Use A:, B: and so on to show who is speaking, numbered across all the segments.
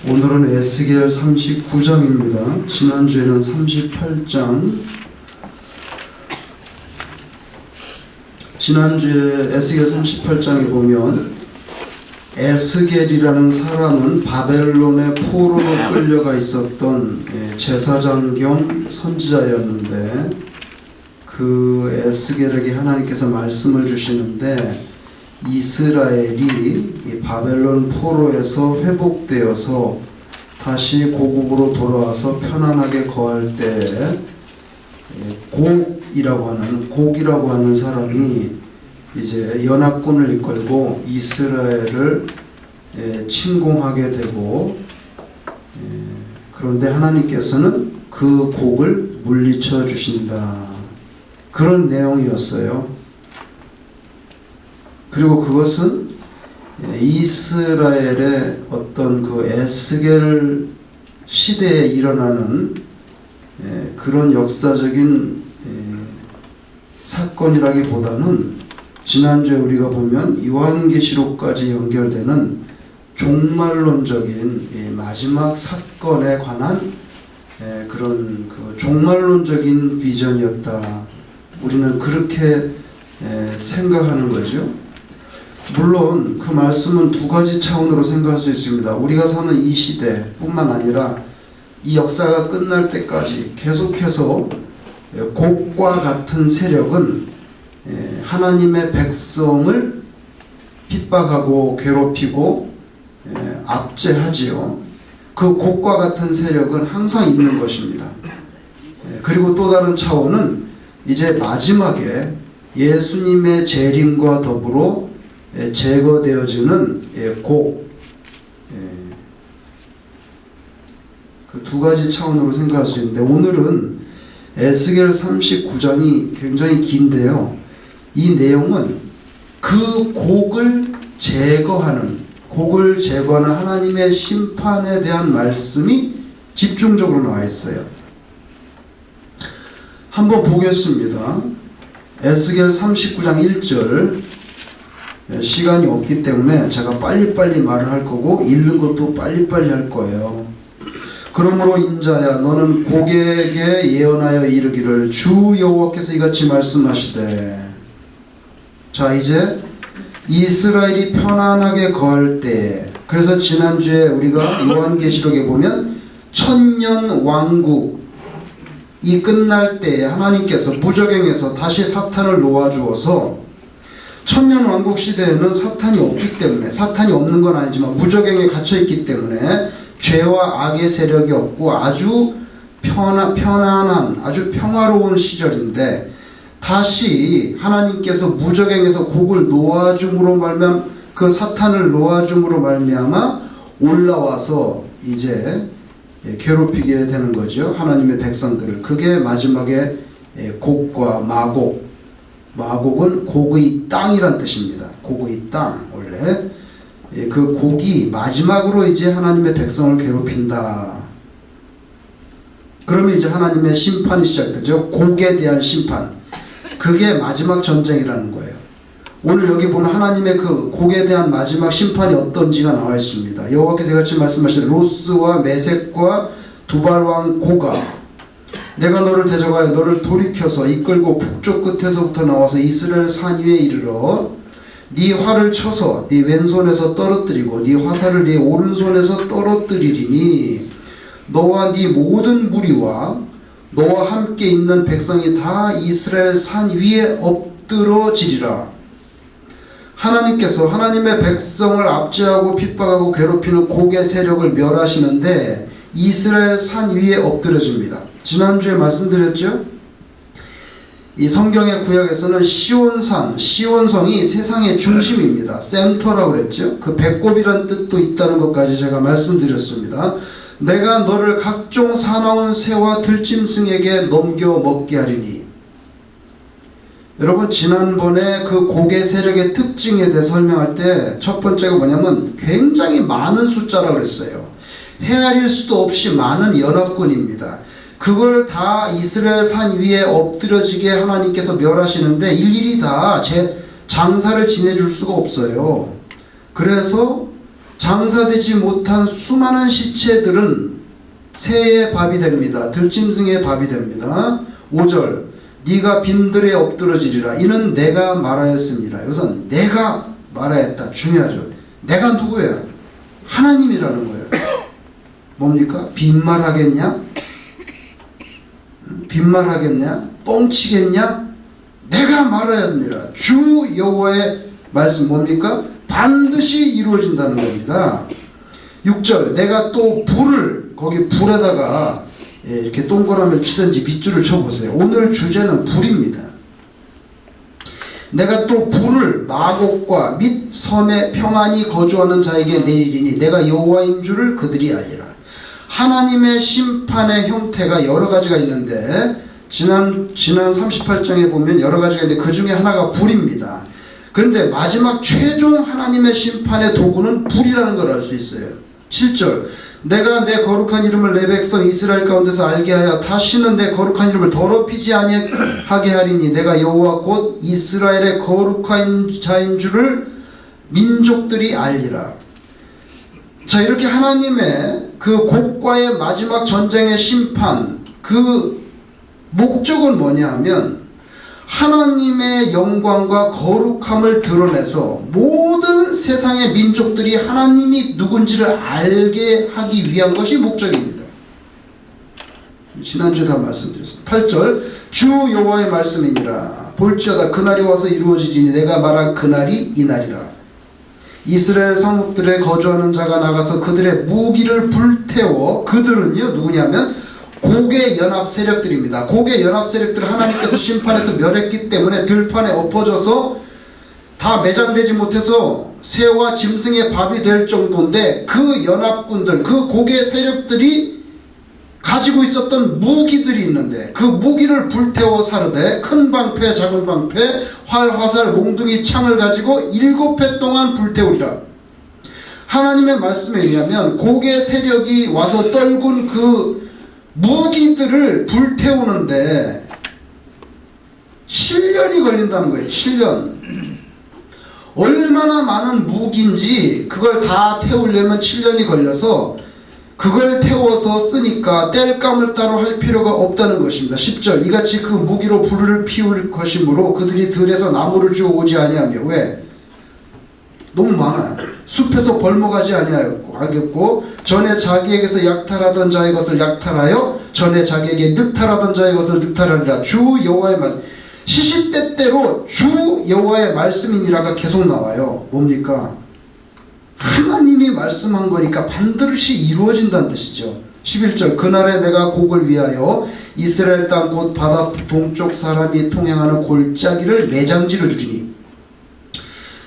A: 오늘은 에스겔 39장입니다. 지난주에는 38장. 지난주에 에스겔 38장에 보면 에스겔이라는 사람은 바벨론의 포로로 끌려가 있었던 제사장 겸 선지자였는데, 그 에스겔에게 하나님께서 말씀을 주시는데, 이스라엘이 이 바벨론 포로에서 회복되어서 다시 고국으로 돌아와서 편안하게 거할 때에 곡이라고 하는 사람이 이제 연합군을 이끌고 이스라엘을 침공하게 되고, 그런데 하나님께서는 그 곡을 물리쳐 주신다, 그런 내용이었어요. 그리고 그것은 이스라엘의 어떤 그 에스겔 시대에 일어나는 그런 역사적인 사건이라기보다는 지난주에 우리가 보면 요한계시록까지 연결되는 종말론적인 마지막 사건에 관한 그런 그 종말론적인 비전이었다, 우리는 그렇게 생각하는 거죠. 물론 그 말씀은 두 가지 차원으로 생각할 수 있습니다. 우리가 사는 이 시대뿐만 아니라 이 역사가 끝날 때까지 계속해서 곡과 같은 세력은 하나님의 백성을 핍박하고 괴롭히고 압제하지요. 그 곡과 같은 세력은 항상 있는 것입니다. 그리고 또 다른 차원은 이제 마지막에 예수님의 재림과 더불어 제거되어지는 곡, 그 두 가지 차원으로 생각할 수 있는데, 오늘은 에스겔 39장이 굉장히 긴데요, 이 내용은 그 곡을 제거하는 하나님의 심판에 대한 말씀이 집중적으로 나와 있어요. 한번 보겠습니다. 에스겔 39장 1절. 시간이 없기 때문에 제가 빨리빨리 말을 할 거고 읽는 것도 빨리빨리 할 거예요. 그러므로 인자야, 너는 고객에게 예언하여 이르기를, 주 여호와께서 이같이 말씀하시되. 자, 이제 이스라엘이 편안하게 거할 때, 그래서 지난주에 우리가 요한계시록에 보면 천년 왕국 이 끝날 때에 하나님께서 무저갱에서 다시 사탄을 놓아주어서, 천년 왕국 시대에는 사탄이 없기 때문에, 사탄이 없는 건 아니지만 무저갱에 갇혀있기 때문에 죄와 악의 세력이 없고 아주 편안한, 아주 평화로운 시절인데, 다시 하나님께서 무저갱에서 곡을 놓아줌으로 말미암아, 그 사탄을 놓아줌으로 말미암아 올라와서 이제 괴롭히게 되는 거죠, 하나님의 백성들을. 그게 마지막에 곡과 마곡, 마곡은 곡의 땅이란 뜻입니다. 곡의 땅, 원래 그 곡이 마지막으로 이제 하나님의 백성을 괴롭힌다. 그러면 이제 하나님의 심판이 시작되죠. 곡에 대한 심판, 그게 마지막 전쟁이라는 거예요. 오늘 여기 보면 하나님의 그 곡에 대한 마지막 심판이 어떤지가 나와 있습니다. 여호와께서 같이 말씀하시되, 로스와 메섹과 두발왕 고가, 내가 너를 대적하여 너를 돌이켜서 이끌고 북쪽 끝에서부터 나와서 이스라엘 산 위에 이르러 네 활을 쳐서 네 왼손에서 떨어뜨리고 네 화살을 네 오른손에서 떨어뜨리리니, 너와 네 모든 무리와 너와 함께 있는 백성이 다 이스라엘 산 위에 엎드러지리라. 하나님께서 하나님의 백성을 압제하고 핍박하고 괴롭히는 곡의 세력을 멸하시는데 이스라엘 산 위에 엎드려집니다. 지난주에 말씀드렸죠? 이 성경의 구약에서는 시온성이 세상의 중심입니다. 센터라고 그랬죠? 그 배꼽이란 뜻도 있다는 것까지 제가 말씀드렸습니다. 내가 너를 각종 사나운 새와 들짐승에게 넘겨 먹게 하리니. 여러분, 지난번에 그 곡의 세력의 특징에 대해 설명할 때 첫 번째가 뭐냐면 굉장히 많은 숫자라고 그랬어요. 헤아릴 수도 없이 많은 연합군입니다. 그걸 다 이스라엘 산 위에 엎드려지게 하나님께서 멸하시는데 일일이 다 장사를 지내줄 수가 없어요. 그래서 장사되지 못한 수많은 시체들은 새의 밥이 됩니다. 들짐승의 밥이 됩니다. 5절 네가 빈들에 엎드러지리라. 이는 내가 말하였습니다. 여기서 내가 말하였다. 중요하죠. 내가 누구야? 하나님이라는 거예요. 뭡니까? 빈말하겠냐? 빈말하겠냐? 뻥치겠냐? 내가 말하였느니라. 주 여호와의 말씀 뭡니까? 반드시 이루어진다는 겁니다. 6절 내가 또 불을 거기 불에다가 이렇게 동그라미를 치든지 빗줄을 쳐보세요. 오늘 주제는 불입니다. 내가 또 불을 마곡과 및 섬에 평안히 거주하는 자에게 내리리니 내가 여호와인 줄을 그들이 알리라. 하나님의 심판의 형태가 여러 가지가 있는데 지난 38장에 보면 여러 가지가 있는데 그 중에 하나가 불입니다. 그런데 마지막 최종 하나님의 심판의 도구는 불이라는 걸 알 수 있어요. 7절 내가 내 거룩한 이름을 내 백성 이스라엘 가운데서 알게 하여 다시는 내 거룩한 이름을 더럽히지 아니하게 하리니 내가 여호와 곧 이스라엘의 거룩한 자인 줄을 민족들이 알리라. 자, 이렇게 하나님의 그 곡과의 마지막 전쟁의 심판, 그 목적은 뭐냐 하면 하나님의 영광과 거룩함을 드러내서 모든 세상의 민족들이 하나님이 누군지를 알게 하기 위한 것이 목적입니다. 지난주에 다 말씀드렸습니다. 8절 주 여호와의 말씀이니라. 볼지어다 그날이 와서 이루어지리니 내가 말한 그날이 이날이라. 이스라엘 성읍들에 거주하는 자가 나가서 그들의 무기를 불태워 그들은요 누구냐면 고개 연합 세력들입니다. 고개 연합 세력들을 하나님께서 심판해서 멸했기 때문에 들판에 엎어져서 다 매장되지 못해서 새와 짐승의 밥이 될 정도인데 그 연합군들, 그 고개 세력들이 가지고 있었던 무기들이 있는데 그 무기를 불태워 사르되 큰 방패, 작은 방패, 활, 화살, 몽둥이, 창을 가지고 7해 동안 불태우리라. 하나님의 말씀에 의하면 고개 세력이 와서 떨군 그 무기들을 불태우는데 7년이 걸린다는 거예요. 7년. 얼마나 많은 무기인지 그걸 다 태우려면 7년이 걸려서 그걸 태워서 쓰니까 땔감을 따로 할 필요가 없다는 것입니다. 10절 이같이 그 무기로 불을 피울 것이므로 그들이 들에서 나무를 주워 오지 아니하며. 왜? 너무 많아요. 숲에서 벌목하지 아니하겠고 전에 자기에게서 약탈하던 자의 것을 약탈하여 전에 자기에게 늑탈하던 자의 것을 늑탈하리라. 주 여호와의 말씀. 시시때때로 주 여호와의 말씀이니라가 계속 나와요. 뭡니까? 하나님이 말씀한 거니까 반드시 이루어진다는 뜻이죠. 11절 그날에 내가 곡을 위하여 이스라엘 땅 곧 바다 동쪽 사람이 통행하는 골짜기를 매장지로 주리니.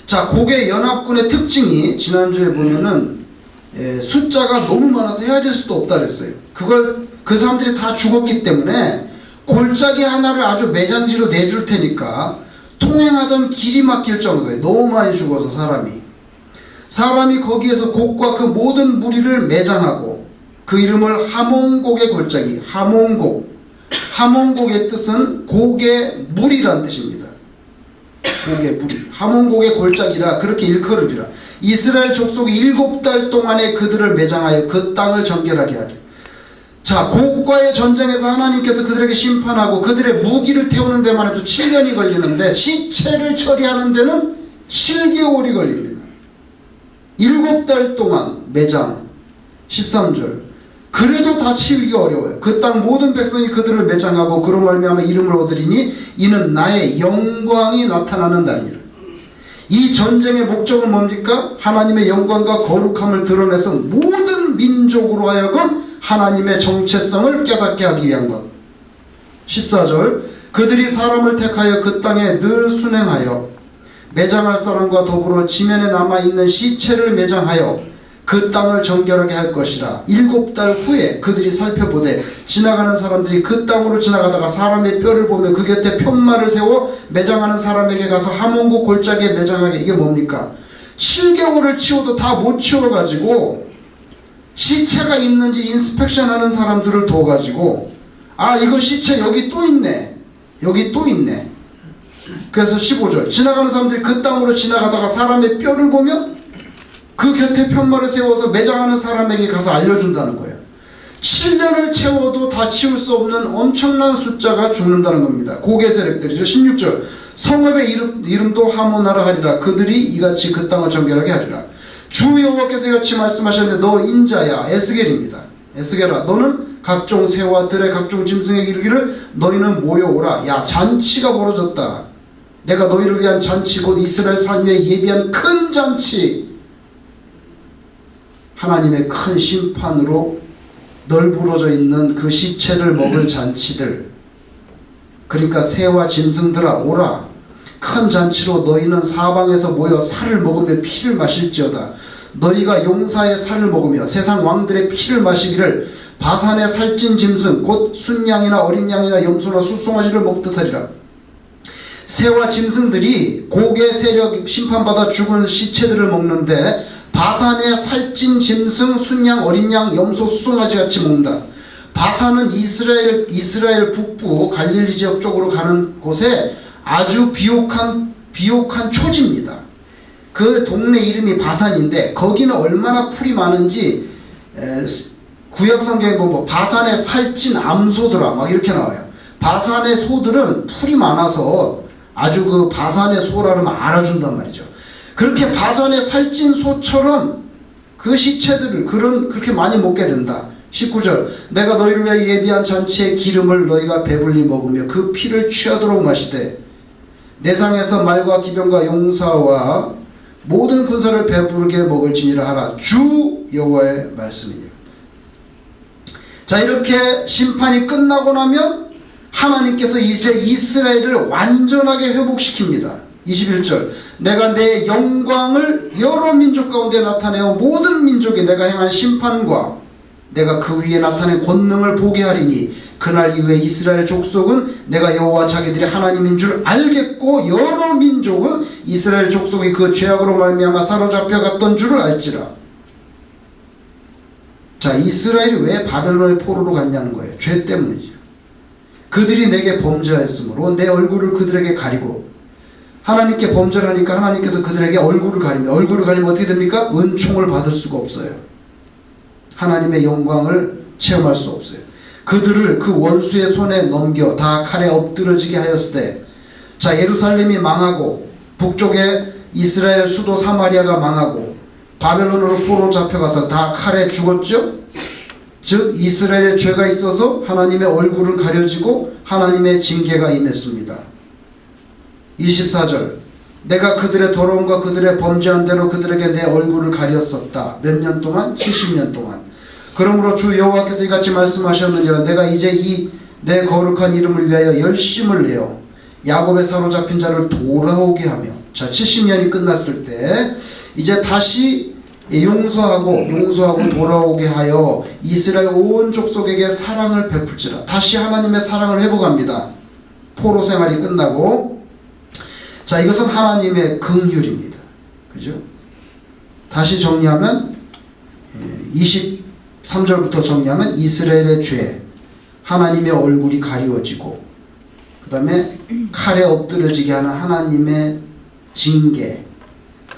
A: 자, 곡의 연합군의 특징이 지난주에 보면은 숫자가 너무 많아서 헤아릴 수도 없다 그랬어요. 그걸 그 사람들이 다 죽었기 때문에 골짜기 하나를 아주 매장지로 내줄 테니까 통행하던 길이 막힐 정도에 너무 많이 죽어서 사람이 거기에서 곡과 그 모든 무리를 매장하고 그 이름을 하몬곡의 골짜기, 하몬곡의 뜻은 곡의 무리란 뜻입니다. 곡의 무리, 하몬곡의 골짜기라 그렇게 일컬으리라. 이스라엘 족속이 7달 동안에 그들을 매장하여 그 땅을 정결하게 하리라. 자, 곡과의 전쟁에서 하나님께서 그들에게 심판하고 그들의 무기를 태우는 데만 해도 7년이 걸리는데 시체를 처리하는 데는 7개월이 걸립니다. 7달 동안 매장. 13절 그래도 다 치우기가 어려워요. 그 땅 모든 백성이 그들을 매장하고 그로 말미암아 이름을 얻으리니 이는 나의 영광이 나타나는 날이라. 이 전쟁의 목적은 뭡니까? 하나님의 영광과 거룩함을 드러내서 모든 민족으로 하여금 하나님의 정체성을 깨닫게 하기 위한 것. 14절 그들이 사람을 택하여 그 땅에 늘 순행하여 매장할 사람과 더불어 지면에 남아있는 시체를 매장하여 그 땅을 정결하게 할 것이라. 7달 후에 그들이 살펴보되 지나가는 사람들이 그 땅으로 지나가다가 사람의 뼈를 보며 그 곁에 편말을 세워 매장하는 사람에게 가서 하몬곡 골짜기에 매장하게. 이게 뭡니까? 7개월을 치워도 다 못 치워가지고 시체가 있는지 인스펙션 하는 사람들을 둬가지고 아 이거 시체 여기 또 있네, 여기 또 있네. 그래서 15절 지나가는 사람들이 그 땅으로 지나가다가 사람의 뼈를 보며 그 곁에 편말을 세워서 매장하는 사람에게 가서 알려준다는 거예요. 7년을 채워도 다 치울 수 없는 엄청난 숫자가 죽는다는 겁니다. 고개 세력들이죠. 16절 성읍의 이름도 하모나라 하리라. 그들이 이같이 그 땅을 정결하게 하리라. 주 여호와께서 이같이 말씀하셨는데 너 인자야. 에스겔입니다. 에스겔아 너는 각종 새와 들의 각종 짐승에게 이르기를 너희는 모여오라. 야 잔치가 벌어졌다. 내가 너희를 위한 잔치 곧 이스라엘 산 위에 예비한 큰 잔치, 하나님의 큰 심판으로 널브러져 있는 그 시체를 먹을 잔치들, 그러니까 새와 짐승들아 오라. 큰 잔치로 너희는 사방에서 모여 살을 먹으며 피를 마실지어다. 너희가 용사의 살을 먹으며 세상 왕들의 피를 마시기를 바산의 살찐 짐승 곧 순양이나 어린 양이나 염소나 숫송아지를 먹듯 하리라. 새와 짐승들이 고개 세력 심판받아 죽은 시체들을 먹는데 바산의 살찐 짐승, 순양, 어린 양, 염소, 숫송아지 같이 먹는다. 바산은 이스라엘 북부 갈릴리 지역 쪽으로 가는 곳에 아주 비옥한 초지입니다. 그 동네 이름이 바산인데 거기는 얼마나 풀이 많은지 구약 성경에 보면 바산의 살찐 암소들아 막 이렇게 나와요. 바산의 소들은 풀이 많아서 아주 그 바산의 소라 그러면 알아준단 말이죠. 그렇게 바산의 살찐 소처럼 그 시체들을 그렇게 많이 먹게 된다. 19절 내가 너희를 위하여 예비한 잔치의 기름을 너희가 배불리 먹으며 그 피를 취하도록 마시되 내상에서 말과 기병과 용사와 모든 군사를 배부르게 먹을지니라 하라. 주 여호와의 말씀이에요. 자 이렇게 심판이 끝나고 나면 하나님께서 이제 이스라엘을 완전하게 회복시킵니다. 21절 내가 내 영광을 여러 민족 가운데 나타내어 모든 민족이 내가 행한 심판과 내가 그 위에 나타낸 권능을 보게 하리니 그날 이후에 이스라엘 족속은 내가 여호와 자기들의 하나님인 줄 알겠고 여러 민족은 이스라엘 족속이 그 죄악으로 말미암아 사로잡혀 갔던 줄을 알지라. 자 이스라엘이 왜 바벨론의 포로로 갔냐는 거예요. 죄 때문이죠. 그들이 내게 범죄하였으므로 내 얼굴을 그들에게 가리고 하나님께 범죄를 하니까 하나님께서 그들에게 얼굴을 가리면 어떻게 됩니까? 은총을 받을 수가 없어요. 하나님의 영광을 체험할 수 없어요. 그들을 그 원수의 손에 넘겨 다 칼에 엎드러지게 하였을 때 자 예루살렘이 망하고 북쪽에 이스라엘 수도 사마리아가 망하고 바벨론으로 포로 잡혀가서 다 칼에 죽었죠. 즉 이스라엘의 죄가 있어서 하나님의 얼굴은 가려지고 하나님의 징계가 임했습니다. 24절 내가 그들의 더러움과 그들의 범죄한 대로 그들에게 내 얼굴을 가렸었다. 몇 년 동안? 70년 동안. 그러므로 주 여호와께서 이같이 말씀하셨느니라. 내가 이제 이 내 거룩한 이름을 위하여 열심을 내어 야곱의 사로잡힌 자를 돌아오게 하며 자 70년이 끝났을 때 이제 다시 용서하고 돌아오게 하여 이스라엘 온 족속에게 사랑을 베풀지라. 다시 하나님의 사랑을 회복합니다. 포로 생활이 끝나고 자 이것은 하나님의 긍휼입니다. 그죠? 다시 정리하면 23절부터 정리하면 이스라엘의 죄, 하나님의 얼굴이 가리워지고 그 다음에 칼에 엎드려지게 하는 하나님의 징계,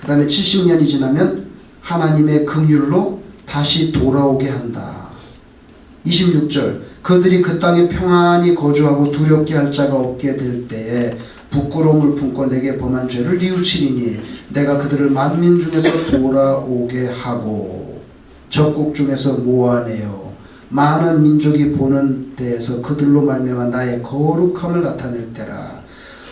A: 그 다음에 70년이 지나면 하나님의 긍휼로 다시 돌아오게 한다. 26절 그들이 그 땅에 평안히 거주하고 두렵게 할 자가 없게 될 때에 부끄러움을 품고 내게 범한 죄를 뉘우치리니 내가 그들을 만민 중에서 돌아오게 하고 적국 중에서 모아내어 많은 민족이 보는 데에서 그들로 말미암아 나의 거룩함을 나타낼 때라.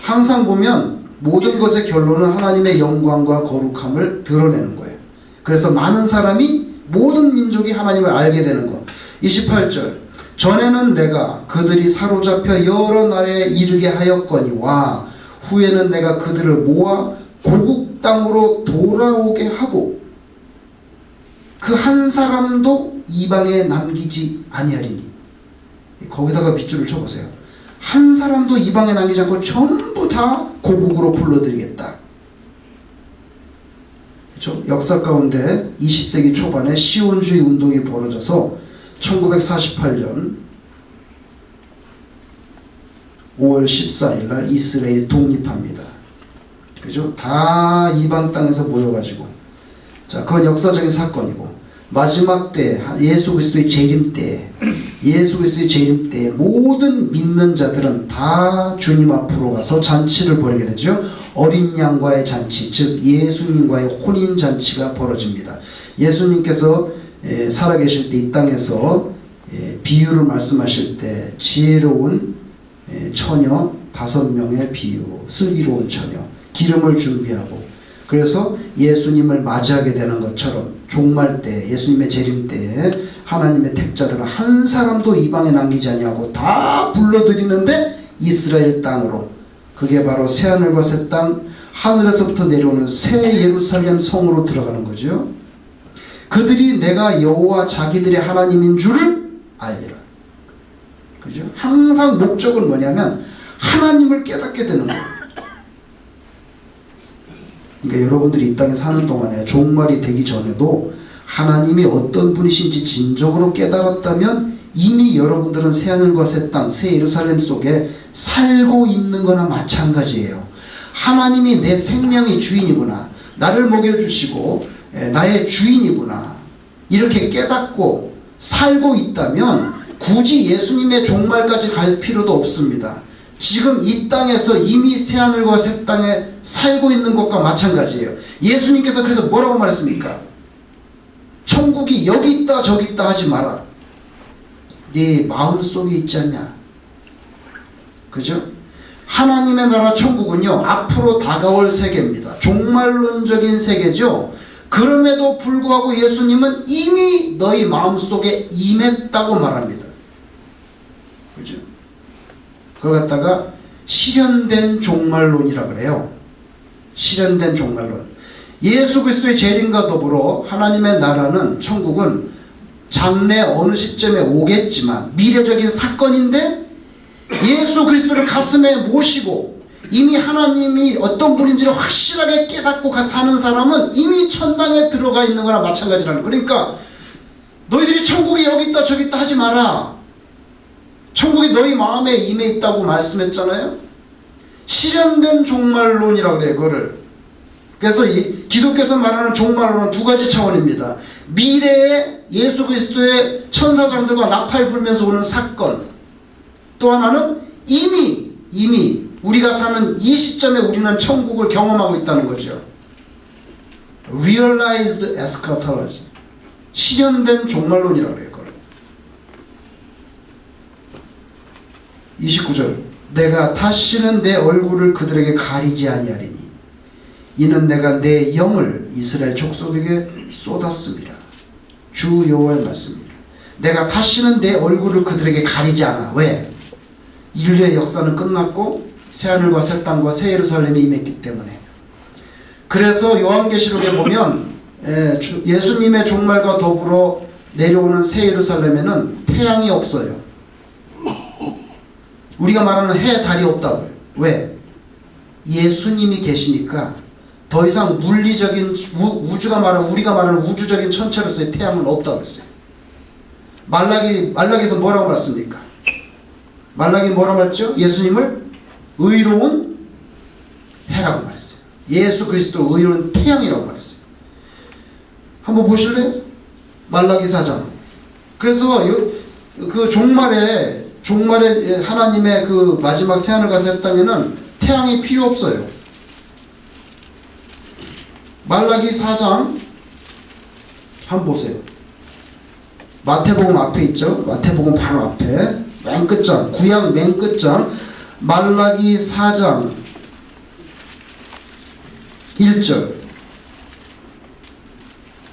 A: 항상 보면 모든 것의 결론은 하나님의 영광과 거룩함을 드러내는 거예요. 그래서 많은 사람이 모든 민족이 하나님을 알게 되는 것. 28절 전에는 내가 그들이 사로잡혀 여러 나라에 이르게 하였거니와 후에는 내가 그들을 모아 고국 땅으로 돌아오게 하고 그 한 사람도 이방에 남기지 아니하리니. 거기다가 빗줄을 쳐보세요. 한 사람도 이방에 남기지 않고 전부 다 고국으로 불러들이겠다. 그렇죠? 역사 가운데 20세기 초반에 시온주의 운동이 벌어져서 1948년 5월 14일 날 이스라엘이 독립합니다. 그죠? 다 이방 땅에서 모여가지고 자, 그건 역사적인 사건이고, 마지막 때 예수 그리스도의 재림 때, 예수 그리스도의 재림 때 모든 믿는 자들은 다 주님 앞으로 가서 잔치를 벌이게 되죠. 어린 양과의 잔치, 즉 예수님과의 혼인 잔치가 벌어집니다. 예수님께서 살아계실 때 이 땅에서 비유를 말씀하실 때 지혜로운 처녀 5명의 비유, 슬기로운 처녀, 기름을 준비하고, 그래서 예수님을 맞이하게 되는 것처럼 종말 때, 예수님의 재림 때에 하나님의 택자들은 한 사람도 이방에 남기지 아니하고 다 불러들이는데 이스라엘 땅으로, 그게 바로 새하늘과 새 땅, 하늘에서부터 내려오는 새 예루살렘 성으로 들어가는 거죠. 그들이 내가 여호와 자기들의 하나님인 줄을 알리라. 그죠? 항상 목적은 뭐냐면 하나님을 깨닫게 되는 거예요. 그러니까 여러분들이 이 땅에 사는 동안에 종말이 되기 전에도 하나님이 어떤 분이신지 진정으로 깨달았다면 이미 여러분들은 새하늘과 새 땅, 새 예루살렘 속에 살고 있는 거나 마찬가지예요. 하나님이 내 생명의 주인이구나, 나를 먹여주시고 나의 주인이구나, 이렇게 깨닫고 살고 있다면 굳이 예수님의 종말까지 갈 필요도 없습니다. 지금 이 땅에서 이미 새하늘과 새 땅에 살고 있는 것과 마찬가지예요. 예수님께서 그래서 뭐라고 말했습니까? 천국이 여기 있다 저기 있다 하지 마라. 네 마음속에 있지 않냐. 그죠? 하나님의 나라 천국은요, 앞으로 다가올 세계입니다. 종말론적인 세계죠. 그럼에도 불구하고 예수님은 이미 너희 마음속에 임했다고 말합니다. 그죠? 그걸 갖다가 실현된 종말론이라 그래요. 실현된 종말론. 예수 그리스도의 재림과 더불어 하나님의 나라는, 천국은 장래 어느 시점에 오겠지만 미래적인 사건인데, 예수 그리스도를 가슴에 모시고 이미 하나님이 어떤 분인지를 확실하게 깨닫고 사는 사람은 이미 천당에 들어가 있는 거나 마찬가지라는 거예요. 그러니까 너희들이 천국이 여기 있다 저기 있다 하지 마라. 천국이 너희 마음에 임해 있다고 말씀했잖아요. 실현된 종말론이라고 그래요, 그거를. 그래서 이 기독교에서 말하는 종말론은 두 가지 차원입니다. 미래에 예수 그리스도의 천사장들과 나팔 불면서 오는 사건, 또 하나는 이미 우리가 사는 이 시점에 우리는 천국을 경험하고 있다는 거죠. Realized eschatology, 실현된 종말론이라고 그래요. 29절, 내가 다시는 내 얼굴을 그들에게 가리지 아니하리니 이는 내가 내 영을 이스라엘 족속에게 쏟았습니다. 주 여호와의 말씀입니다. 내가 다시는 내 얼굴을 그들에게 가리지 않아. 왜? 인류의 역사는 끝났고 새하늘과 새 땅과 새 예루살렘이 임했기 때문에. 그래서 요한계시록에 보면 예수님의 종말과 더불어 내려오는 새 예루살렘에는 태양이 없어요. 우리가 말하는 해, 달이 없다고요. 왜? 예수님이 계시니까 더 이상 물리적인 우리가 말하는 우주적인 천체로서의 태양은 없다고 했어요. 말라기에서 뭐라고 말했습니까? 말라기 뭐라고 말했죠? 예수님을 의로운 해라고 말했어요. 예수 그리스도 의로운 태양이라고 말했어요. 한번 보실래요? 말라기 4장. 그래서 그 종말에 하나님의 그 마지막 새하늘과 새 땅에는 태양이 필요 없어요. 말라기 4장 한번 보세요. 마태복음 앞에 있죠. 마태복음 바로 앞에 맨 끝장, 구약 맨 끝장, 말라기 4장 1절.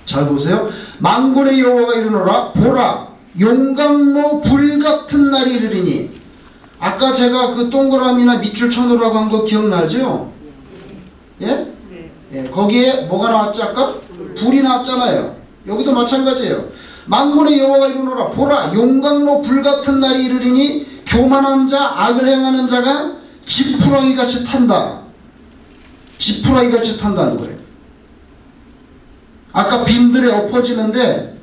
A: 잘 보세요. 만군의 여호와가 이르노라, 보라 용광로 불같은 날이 이르리니. 아까 제가 그 동그라미나 밑줄 쳐놓으라고 한 거 기억나죠? 예? 예, 거기에 뭐가 나왔죠? 아까? 불이 나왔잖아요. 여기도 마찬가지예요. 만군의 여호와가 이르노라, 보라 용광로 불같은 날이 이르리니 교만한 자, 악을 행하는 자가 지푸라기 같이 탄다. 지푸라기 같이 탄다는 거예요. 아까 빈들에 엎어지는데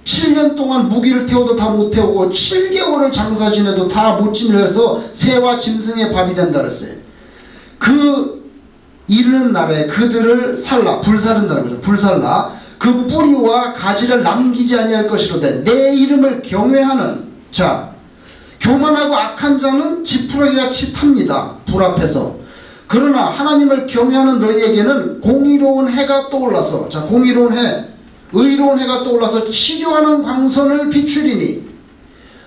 A: 7년 동안 무기를 태워도 다 못 태우고 7개월을 장사 지내도 다 못 지내서 새와 짐승의 밥이 된다 그랬어요. 그 이르는 날에 그들을 살라, 불사른다는 거죠. 불살라. 그 뿌리와 가지를 남기지 아니할 것이로되 내 이름을 경외하는 자, 교만하고 악한 자는 지푸라기같이 탑니다. 불 앞에서. 그러나 하나님을 경외하는 너희에게는 공의로운 해가 떠올라서, 자, 공의로운 해, 의로운 해가 떠올라서 치료하는 광선을 비추리니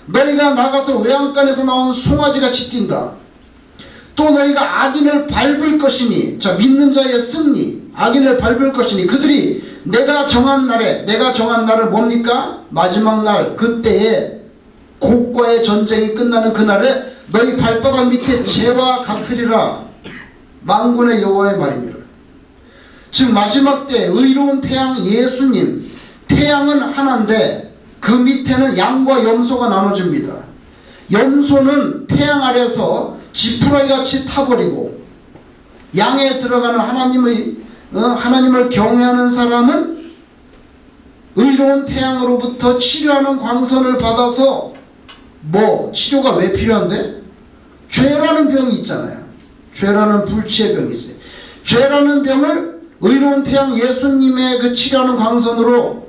A: 너희가 나가서 외양간에서 나온 송아지같이 뛴다. 또 너희가 악인을 밟을 것이니, 자, 믿는 자의 승리, 악인을 밟을 것이니 그들이 내가 정한 날을 뭡니까? 마지막 날, 그때에 곡과의 전쟁이 끝나는 그날에 너희 발바닥 밑에 재와 같으리라. 만군의 여호와의 말이니라. 즉 마지막 때 의로운 태양 예수님, 태양은 하나인데 그 밑에는 양과 염소가 나눠집니다. 염소는 태양 아래서 지푸라기같이 타버리고, 양에 들어가는 하나님을 경외하는 사람은 의로운 태양으로부터 치료하는 광선을 받아서, 뭐 치료가 왜 필요한데? 죄라는 병이 있잖아요. 죄라는 불치의 병이 있어요. 죄라는 병을 의로운 태양 예수님의 그 치료하는 광선으로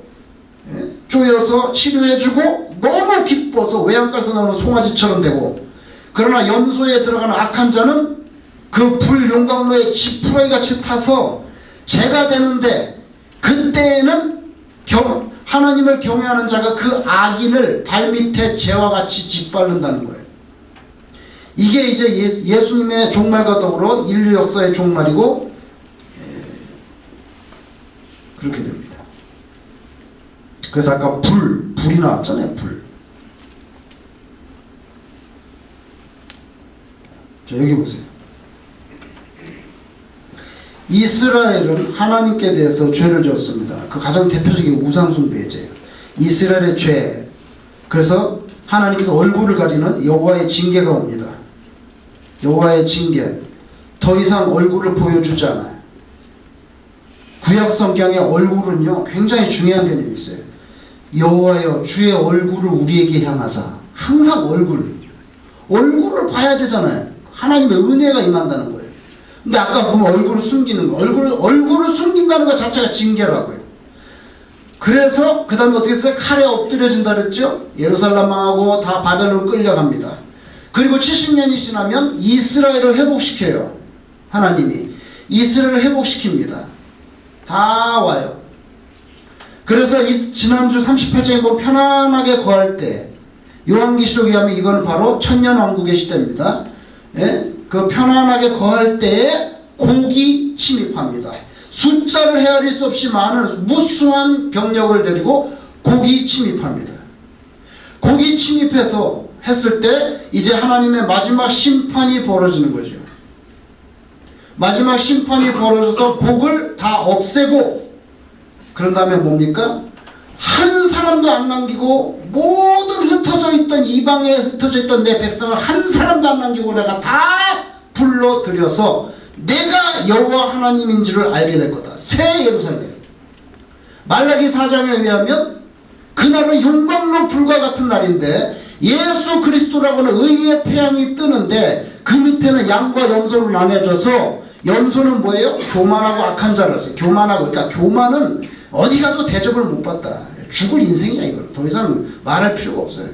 A: 쪼여서 치료해주고 너무 기뻐서 외양간에서 나오는 송아지처럼 되고, 그러나 염소에 들어가는 악한 자는 그 불 용광로에 지푸라기같이 타서 죄가 되는데, 그때에는 하나님을 경외하는 자가 그 악인을 발밑에 재와 같이 짓밟는다는 거예요. 이게 이제 예수님의 종말과 더불어 인류 역사의 종말이고, 그렇게 됩니다. 그래서 아까 불이 나왔잖아요. 불. 자, 여기 보세요. 이스라엘은 하나님께 대해서 죄를 지었습니다. 그 가장 대표적인 우상숭배의 죄예요. 이스라엘의 죄. 그래서 하나님께서 얼굴을 가리는 여호와의 징계가 옵니다. 여호와의 징계. 더 이상 얼굴을 보여주지 않아요. 구약 성경의 얼굴은요, 굉장히 중요한 개념이 있어요. 여호와여 주의 얼굴을 우리에게 향하사. 항상 얼굴을 봐야 되잖아요. 하나님의 은혜가 임한다는 거예요. 근데 아까 보면 얼굴을 숨기는 거, 얼굴을 숨긴다는 것 자체가 징계라고요. 그래서 그 다음에 어떻게 했어요? 칼에 엎드려진다 그랬죠? 예루살렘 망하고 다 바벨론 끌려갑니다. 그리고 70년이 지나면 이스라엘을 회복시켜요. 하나님이 이스라엘을 회복시킵니다. 다 와요. 그래서 지난주 38장에 보면 편안하게 거할 때, 요한계시록에 하면 이건 바로 천년왕국의 시대입니다. 예? 그 편안하게 거할 때에 곡이 침입합니다. 숫자를 헤아릴 수 없이 많은 무수한 병력을 데리고 곡이 침입합니다. 곡이 침입해서 했을 때 이제 하나님의 마지막 심판이 벌어지는 거죠. 마지막 심판이 벌어져서 곡을 다 없애고, 그런 다음에 뭡니까? 한 사람도 안 남기고 모든 흩어져 있던, 이방에 흩어져 있던 내 백성을 한 사람도 안 남기고 내가 다 불러들여서 내가 여호와 하나님인 줄을 알게 될 거다. 새 예루살렘. 말라기 4장에 의하면 그날은 용광로 불과 같은 날인데, 예수 그리스도라고는 의의 태양이 뜨는데 그 밑에는 양과 염소로 나뉘어져서, 염소는 뭐예요? 교만하고 악한 자라서. 교만하고, 그러니까 교만은 어디 가도 대접을 못 받다. 죽을 인생이야 이거는. 더 이상 말할 필요가 없어요.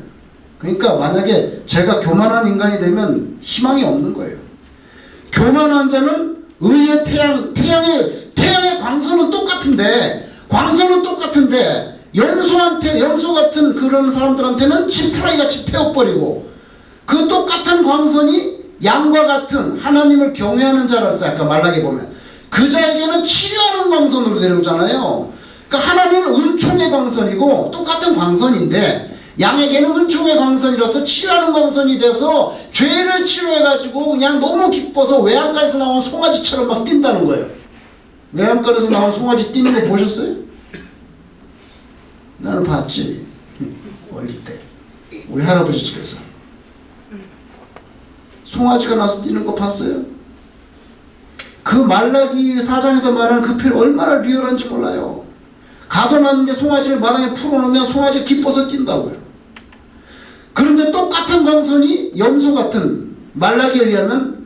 A: 그러니까 만약에 제가 교만한 인간이 되면 희망이 없는 거예요. 교만한 자는 의의 태양의 광선은 똑같은데, 염소 같은 그런 사람들한테는 지푸라기같이 태워버리고, 그 똑같은 광선이 양과 같은 하나님을 경외하는 자라서, 아까 말라기 보면 그 자에게는 치료하는 광선으로 내려오잖아요. 그러니까 하나는 은총의 광선이고 똑같은 광선인데, 양에게는 은총의 광선이라서 치료하는 광선이 돼서 죄를 치료해가지고 그냥 너무 기뻐서 외양간에서 나온 송아지처럼 막 뛴다는 거예요. 외양간에서 나온 송아지 뛰는 거 보셨어요? 나는 봤지. 어릴 때 우리 할아버지 집에서 송아지가 나서 뛰는 거 봤어요? 그 말라기 4장에서 말하는 그 표현 얼마나 리얼한지 몰라요. 가둬놨는데 송아지를 마당에 풀어놓으면 송아지가 기뻐서 뛴다고요. 그런데 똑같은 광선이 염소 같은, 말라기에 의하면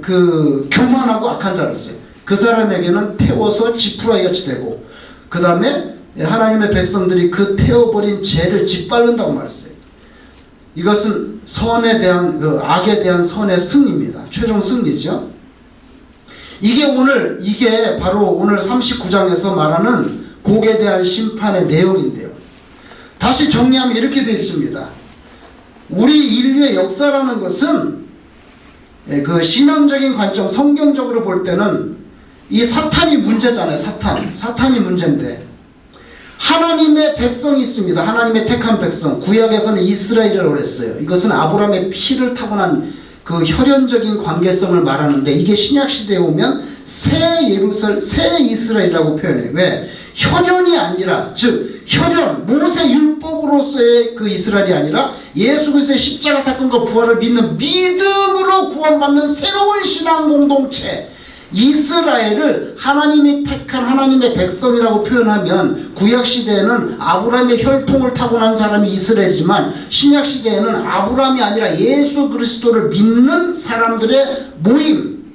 A: 그 교만하고 악한 자였어요. 그 사람에게는 태워서 지푸라기같이 되고, 그 다음에 하나님의 백성들이 그 태워버린 죄를 짓밟는다고 말했어요. 이것은 선에 대한 악에 대한 선의 승리입니다. 최종 승리죠. 이게 바로 오늘 39장에서 말하는 곡에 대한 심판의 내용인데요. 다시 정리하면 이렇게 되어 있습니다. 우리 인류의 역사라는 것은 그 신앙적인 관점, 성경적으로 볼 때는 이 사탄이 문제잖아요. 사탄이 문제인데 하나님의 백성이 있습니다. 하나님의 택한 백성. 구약에서는 이스라엘이라고 그랬어요. 이것은 아브라함의 피를 타고난 그 혈연적인 관계성을 말하는데 이게 신약시대에 오면 새 이스라엘이라고 표현해요. 왜? 혈연이 아니라, 즉 혈연, 모세 율법으로서의 그 이스라엘이 아니라 예수 그리스도의 십자가 사건과 부활을 믿는 믿음으로 구원받는 새로운 신앙 공동체, 이스라엘을 하나님이 택한 하나님의 백성이라고 표현하면 구약시대에는 아브라함의 혈통을 타고난 사람이 이스라엘이지만 신약시대에는 아브라함이 아니라 예수 그리스도를 믿는 사람들의 모임,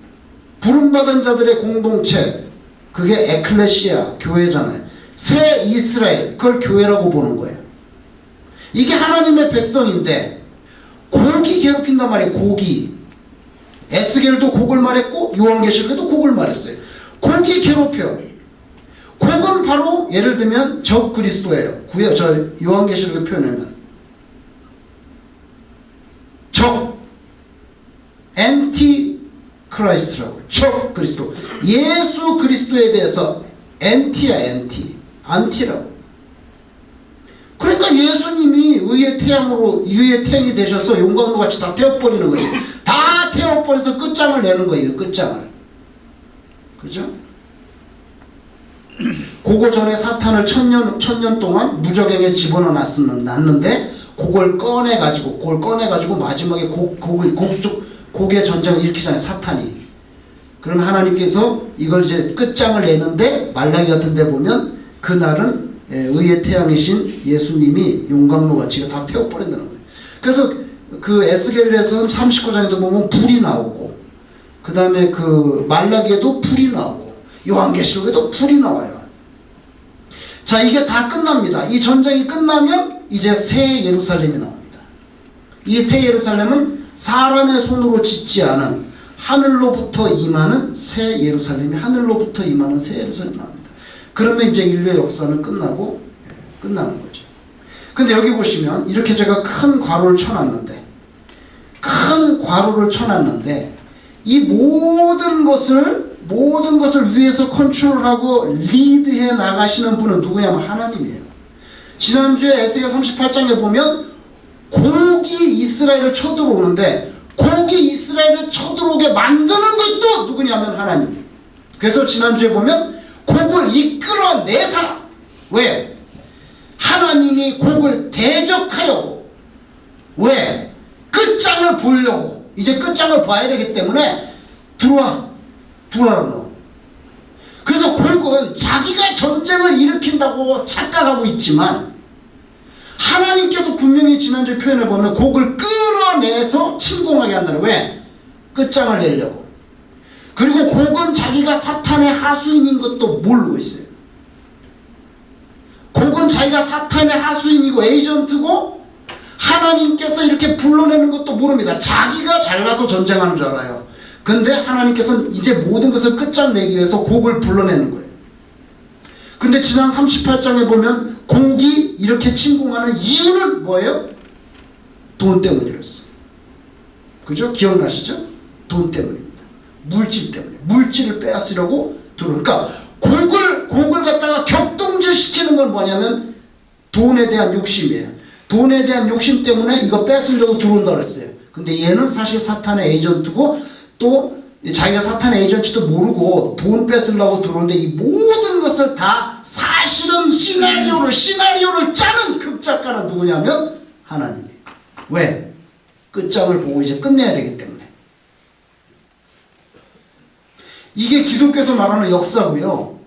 A: 부름받은 자들의 공동체, 그게 에클레시아, 교회잖아요. 새 이스라엘, 그걸 교회라고 보는 거예요. 이게 하나님의 백성인데 곡이 괴롭힌단 말이에요. 곡이. 에스겔도 곡을 말했고 요한계시록에도 곡을 말했어요. 곡이 괴롭혀. 곡은 바로 예를 들면 적 그리스도예요. 요한계시록에 표현하면 적 엔티 크라이스트라고. 적 그리스도. 예수 그리스도에 대해서 엔티야, 안티라고. 그러니까 예수님이 의의 태양이 되셔서 용광로 같이 다 태워버리는 거지. 다 태워버려서 끝장을 내는 거예요. 끝장을. 그죠? 그거 전에 사탄을 천년 동안 무적행에 집어넣어 놨는데 그걸 꺼내가지고 마지막에 곡의 전쟁을 일으키잖아요. 사탄이. 그럼 하나님께서 이걸 이제 끝장을 내는데 말라기 같은 데 보면 그날은 의의 태양이신 예수님이 용광로같이 다 태워버린다는 거예요. 그래서 그 에스겔에서 39장에도 보면 불이 나오고 그 다음에 그 말라기에도 불이 나오고 요한계시록에도 불이 나와요. 자, 이게 다 끝납니다. 이 전쟁이 끝나면 이제 새 예루살렘이 나옵니다. 이 새 예루살렘은 사람의 손으로 짓지 않은 하늘로부터 임하는 새 예루살렘이 하늘로부터 임하는 새 예루살렘이 나옵니다. 그러면 이제 인류의 역사는 끝나는 거죠. 근데 여기 보시면 이렇게 제가 큰 괄호를 쳐놨는데 이 모든 것을 위에서 컨트롤하고 리드해 나가시는 분은 누구냐면 하나님이에요. 지난주에 에스겔 38장에 보면 곡이 이스라엘을 쳐들어오는데 곡이 이스라엘을 쳐들어오게 만드는 것도 누구냐면 하나님. 그래서 지난주에 보면 곡을 이끌어내사. 왜? 하나님이 곡을 대적하려고. 왜? 끝장을 보려고. 이제 끝장을 봐야 되기 때문에 들어와라고. 그래서 곡은 자기가 전쟁을 일으킨다고 착각하고 있지만 하나님께서 분명히 지난주에 표현해보면 곡을 끌어내서 침공하게 한다는. 왜? 끝장을 내려고. 그리고 곡은 자기가 사탄의 하수인인 것도 모르고 있어요. 곡은 자기가 사탄의 하수인이고 에이전트고 하나님께서 이렇게 불러내는 것도 모릅니다. 자기가 잘나서 전쟁하는 줄 알아요. 근데 하나님께서는 이제 모든 것을 끝장내기 위해서 곡을 불러내는 거예요. 근데 지난 38장에 보면 곡이 이렇게 침공하는 이유는 뭐예요? 돈 때문이었어요. 그죠? 기억나시죠? 돈 때문입니다. 물질 때문에. 물질을 빼앗으려고 그러니까 곡을 갖다가 격동질시키는 건 뭐냐면 돈에 대한 욕심이에요. 돈에 대한 욕심 때문에 이거 뺏으려고 들어온다고 그랬어요. 근데 얘는 사실 사탄의 에이전트고 또 자기가 사탄의 에이전트도 모르고 돈 뺏으려고 들어오는데 이 모든 것을 다 사실은 시나리오를 짜는 극작가는 누구냐면 하나님이에요. 왜? 끝장을 보고 이제 끝내야 되기 때문에. 이게 기독교에서 말하는 역사고요.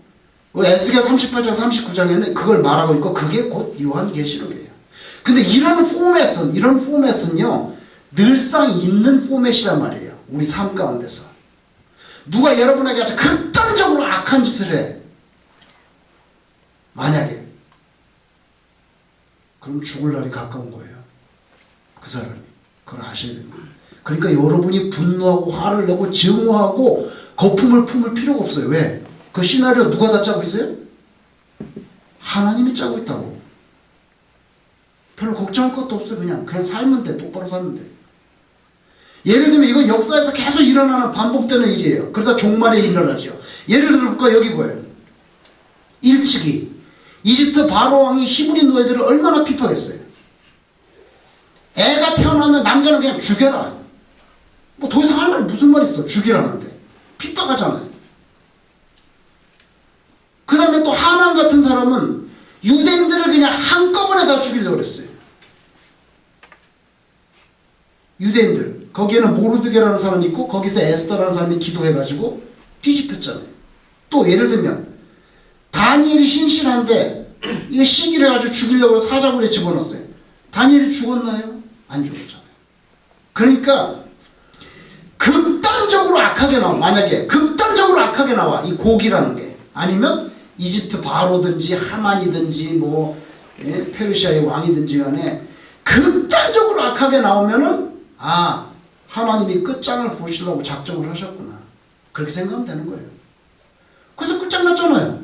A: 에스겔 38장 39장에는 그걸 말하고 있고 그게 곧 요한계시록이에요. 근데 이런 포맷은요 늘상 있는 포맷이란 말이에요. 우리 삶 가운데서 누가 여러분에게 아주 극단적으로 악한 짓을 해. 만약에 그럼 죽을 날이 가까운 거예요. 그 사람이. 그걸 아셔야 됩니다. 그러니까 여러분이 분노하고 화를 내고 증오하고 거품을 품을 필요가 없어요. 왜? 그 시나리오 누가 다 짜고 있어요? 하나님이 짜고 있다고. 별로 걱정할 것도 없어요. 그냥 살면 돼. 똑바로 살면 돼. 예를 들면 이건 역사에서 계속 일어나는 반복되는 일이에요. 그러다 종말에 일어나죠. 예를 들어볼까? 여기 뭐예요? 일찍이 이집트 바로 왕이 히브리 노예들을 얼마나 핍박했어요. 애가 태어나면 남자는 그냥 죽여라. 뭐 더 이상 할 말이 무슨 말 있어. 죽이라는데. 핍박하잖아요. 그 다음에 또 하만 같은 사람은 유대인들을 그냥 한꺼번에 다 죽이려고 그랬어요. 유대인들. 거기에는 모르드게라는 사람이 있고 거기서 에스더라는 사람이 기도해가지고 뒤집혔잖아요. 또 예를 들면 다니엘이 신실한데 이거 시기를 해가지고 죽이려고 사자굴에 집어넣었어요. 다니엘이 죽었나요? 안 죽었잖아요. 그러니까 극단적으로 악하게 나와. 만약에 극단적으로 악하게 나와. 이 곡이라는 게. 아니면 이집트 바로든지 하만이든지 뭐 페르시아의 왕이든지 간에 극단적으로 악하게 나오면은 하나님이 끝장을 보시려고 작정을 하셨구나. 그렇게 생각하면 되는 거예요. 그래서 끝장났잖아요.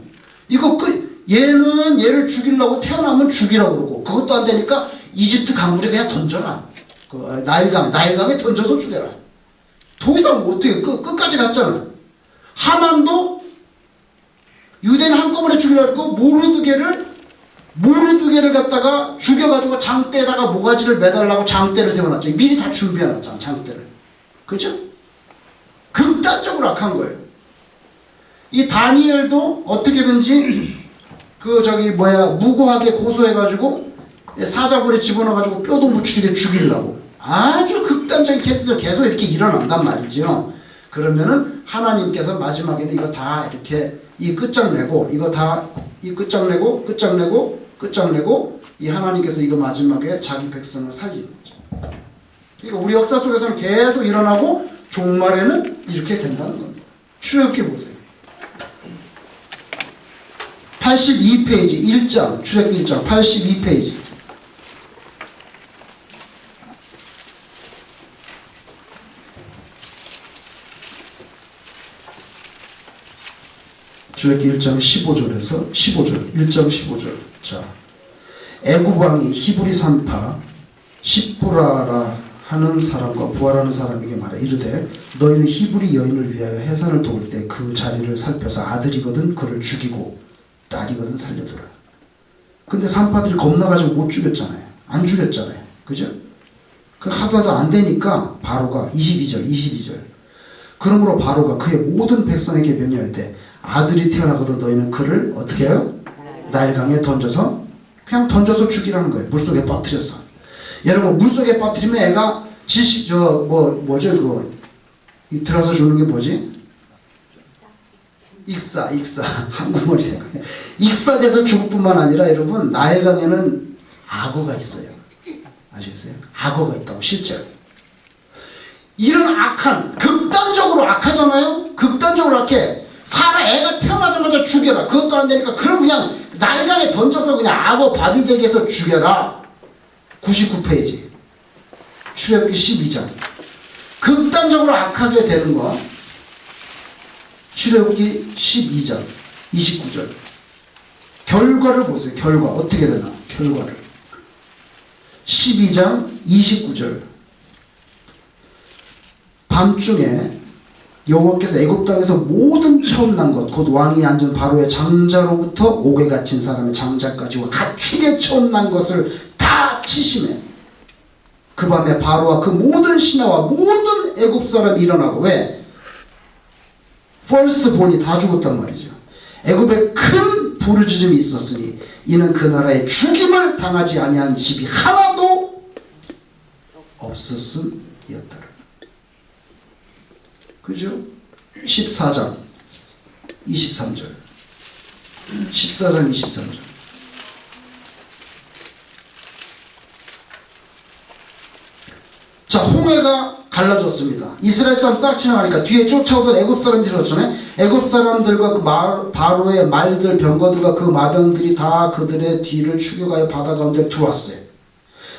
A: 얘는 얘를 죽이려고 태어나면 죽이라고 그러고 그것도 안 되니까 이집트 강물에 그냥 던져라. 나일강에 던져서 죽여라. 더 이상 어떻게 끝까지 갔잖아. 하만도 유대인 한꺼번에 죽이려고 모르드게를 갖다가 죽여가지고 장대에다가 모가지를 매달라고 장대를 세워놨죠. 미리 다 준비해놨잖아. 장대를. 그렇죠? 극단적으로 악한 거예요. 이 다니엘도 어떻게든지 무고하게 고소해가지고 사자굴에 집어넣어가지고 뼈도 묻히게 죽이려고 아주 극단적인 케이스들 계속 이렇게 일어난단 말이죠. 그러면은 하나님께서 마지막에는 이거 다 이렇게 이 끝장내고 이 끝장내고 이 하나님께서 이거 마지막에 자기 백성을 살리는 거죠. 그러니까 우리 역사 속에서는 계속 일어나고 종말에는 이렇게 된다는 겁니다. 출애굽기 보세요. 82페이지 1장 출애굽기 1장 82페이지 출애굽기 1장 15절에서 15절 1장 15절 자 애굽왕이 히브리 산파 십부라라 하는 사람과 부하라는 사람에게 말해 이르되 너희는 히브리 여인을 위하여 해산을 도울 때 그 자리를 살펴서 아들이거든 그를 죽이고 딸이거든 살려두라. 근데 산파들이 겁나가지고 못 죽였잖아요. 안 죽였잖아요. 그죠? 그 하도 안 되니까 바로가 22절 그러므로 바로가 그의 모든 백성에게 명령하되 아들이 태어나거든 너희는 그를 어떻게 해요? 나일강에 던져서 그냥 던져서 죽이라는 거예요. 물속에 빠뜨려서. 여러분 물속에 빠뜨리면 애가 들어서 죽는 게 뭐지? 익사 한국말이 익사돼서 죽을 뿐만 아니라 여러분 나일강에는 악어가 있어요. 아시겠어요? 악어가 있다고 실제로. 이런 악한 극단적으로 악하잖아요. 극단적으로 악해. 애가 태어나자마자 죽여라. 그것도 안 되니까 그럼 그냥 나일강에 던져서 그냥 악어 밥이 되게 해서 죽여라. 99페이지 출애굽기 12장 극단적으로 악하게 되는 거 출애굽기 12장 29절 결과를 보세요. 결과 어떻게 되나 결과를 12장 29절 밤중에 여호와께서 애굽 땅에서 모든 처음 난 것 곧 왕이 앉은 바로의 장자로부터 옥에 갇힌 사람의 장자까지와 가축의 처음 난 것을 다 치심해. 그 밤에 바로와 그 모든 신하와 모든 애굽 사람이 일어나고 왜? 퍼스트 본이 다 죽었단 말이죠. 애굽에 큰 부르짖음이 있었으니 이는 그 나라에 죽임을 당하지 아니한 집이 하나도 없었음이었다. 그죠? 14장 23절 14장 23절 자 홍해가 갈라졌습니다. 이스라엘 사람 싹 지나가니까 뒤에 쫓아오던 애굽 사람들이 들었잖아요. 애굽 사람들과 그 바로의 말들 병거들과 그 마병들이 다 그들의 뒤를 추격하여 바다 가운데 들어왔어요.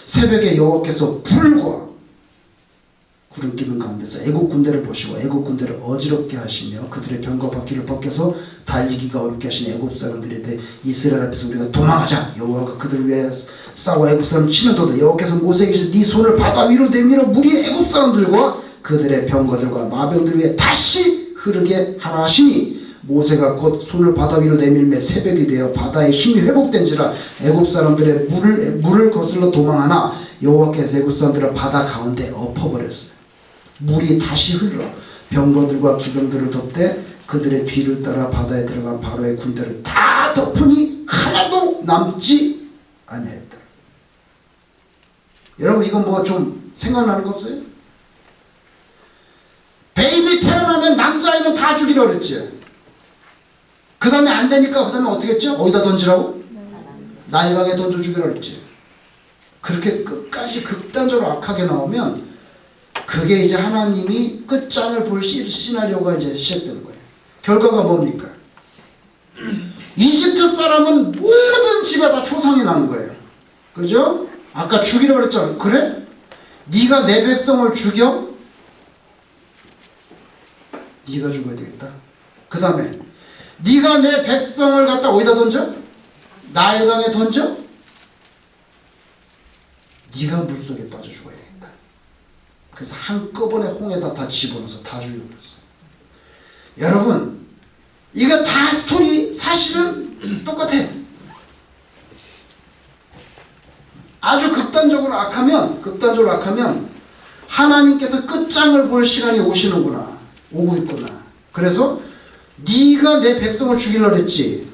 A: 새벽에 여호와께서 불과 구름 기둥 가운데서 애굽 군대를 보시고 애굽 군대를 어지럽게 하시며 그들의 병거 바퀴를 벗겨서 달리기가 어렵게 하신 애굽 사람들에 대해 이스라엘 앞에서 우리가 도망하자. 여호와가 그들을 위해 싸워 애굽 사람 치는도다. 여호와께서 모세에게서 네 손을 바다 위로 내밀어 물이 애굽 사람들과 그들의 병거들과 마병들 위에 다시 흐르게 하라 하시니 모세가 곧 손을 바다 위로 내밀매 새벽이 되어 바다의 힘이 회복된지라 애굽 사람들의 물을 거슬러 도망하나 여호와께서 애굽 사람들을 바다 가운데 엎어버렸어요. 물이 다시 흘러 병거들과 기병들을 덮되 그들의 뒤를 따라 바다에 들어간 바로의 군대를 다 덮으니 하나도 남지 아니하였다. 여러분 이건 뭐 좀 생각나는 거 없어요? 베이비 태어나면 남자아이는 다 죽이려고 그랬지. 그 다음에 안 되니까 그 다음에 어떻게 했죠? 어디다 던지라고? 나일강에 던져 죽이려고 그랬지. 그렇게 끝까지 극단적으로 악하게 나오면 그게 이제 하나님이 끝장을 볼 시나리오가 이제 시작되는 거예요. 결과가 뭡니까? 이집트 사람은 모든 집에 다 초상이 나는 거예요. 그죠? 아까 죽이려고 그랬잖아. 그래? 네가 내 백성을 죽여? 네가 죽어야 되겠다. 그 다음에 네가 내 백성을 갖다 어디다 던져? 나일강에 던져? 네가 물속에 빠져 죽어야 되겠다. 그래서 한꺼번에 홍에다 다 집어넣어서 다 죽여버렸어. 여러분 이거 다 스토리 사실은 똑같아요. 아주 극단적으로 악하면 하나님께서 끝장을 볼 시간이 오고 있구나. 그래서 네가 내 백성을 죽이려고 했지.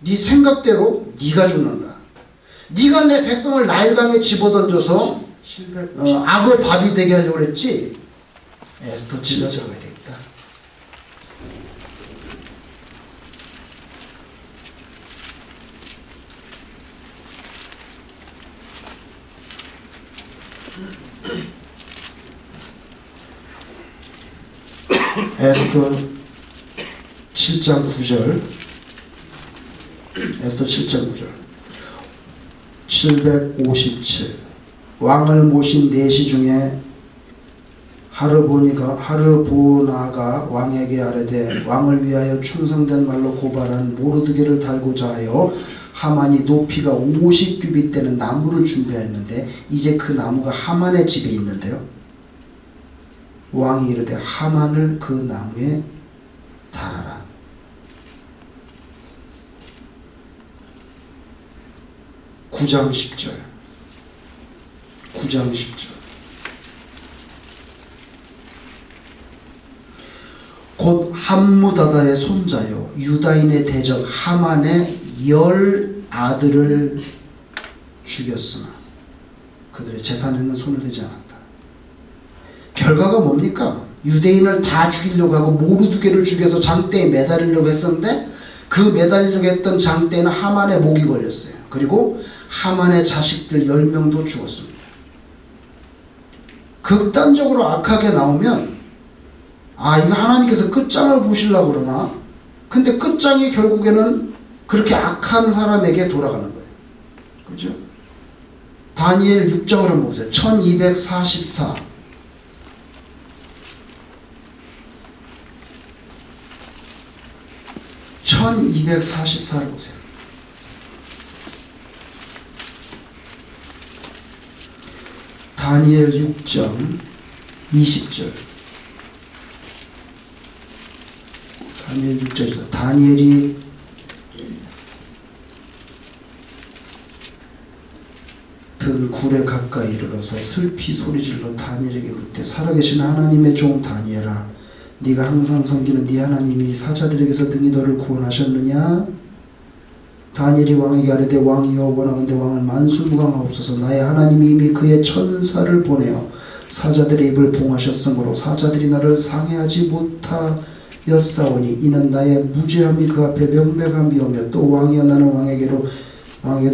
A: 네 생각대로 네가 죽는다. 네가 내 백성을 나일강에 집어던져서 악어 밥이 되게 하려고 했지. 에스더 7장 들어가야 되겠다. 에스더 7장 9절. 에스더 7장 9절. 757. 왕을 모신 내시 중에 하르보나가 왕에게 아뢰되 왕을 위하여 충성된 말로 고발한 모르드게를 달고자 하여 하만이 높이가 50규빗 되는 나무를 준비하였는데 이제 그 나무가 하만의 집에 있는데요. 왕이 이르되 하만을 그 나무에 달아라. 9장 10절. 곧 함무다다의 손자요 유다인의 대적 하만의 10 아들을 죽였으나 그들의 재산에는 손을 대지 않았다. 결과가 뭡니까? 유대인을 다 죽이려고 하고 모르드게를 죽여서 장대에 매달리려고 했었는데 그 매달리려고 했던 장대에는 하만의 목이 걸렸어요. 그리고 하만의 자식들 10명도 죽었습니다. 극단적으로 악하게 나오면 이거 하나님께서 끝장을 보시려고 그러나? 근데 끝장이 결국에는 그렇게 악한 사람에게 돌아가는 거예요. 그죠? 다니엘 6장을 한번 보세요. 1244. (1244를) 보세요. 다니엘 6장 20절. 다니엘 6절에서 다니엘이 든 굴에 가까이 이르러서 슬피 소리질러 다니엘에게 묻되 살아계신 하나님의 종 다니엘아 네가 항상 섬기는 네 하나님이 사자들에게서 능히 너를 구원하셨느냐? 다니엘이 왕에게 아뢰되 왕이여 원하건대 왕은 만수무강하옵소서. 나의 하나님이 이미 그의 천사를 보내어 사자들의 입을 봉하셨으므로 사자들이 나를 상해하지 못하였사오니 이는 나의 무죄함이 그 앞에 명백함이오며 또 왕이여 나는 왕에게도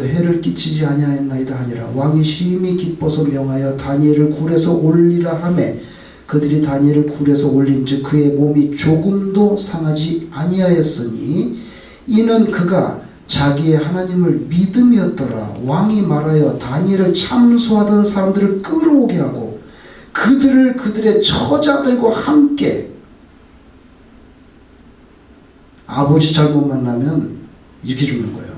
A: 해를 끼치지 아니하였나이다 하니라. 왕이 심히 기뻐서 명하여 다니엘을 굴에서 올리라 하매 그들이 다니엘을 굴에서 올린즉 그의 몸이 조금도 상하지 아니하였으니 이는 그가 자기의 하나님을 믿음이었더라. 왕이 말하여 다니엘을 참소하던 사람들을 끌어오게 하고 그들을 그들의 처자들과 함께, 아버지 잘못 만나면 이렇게 죽는 거예요.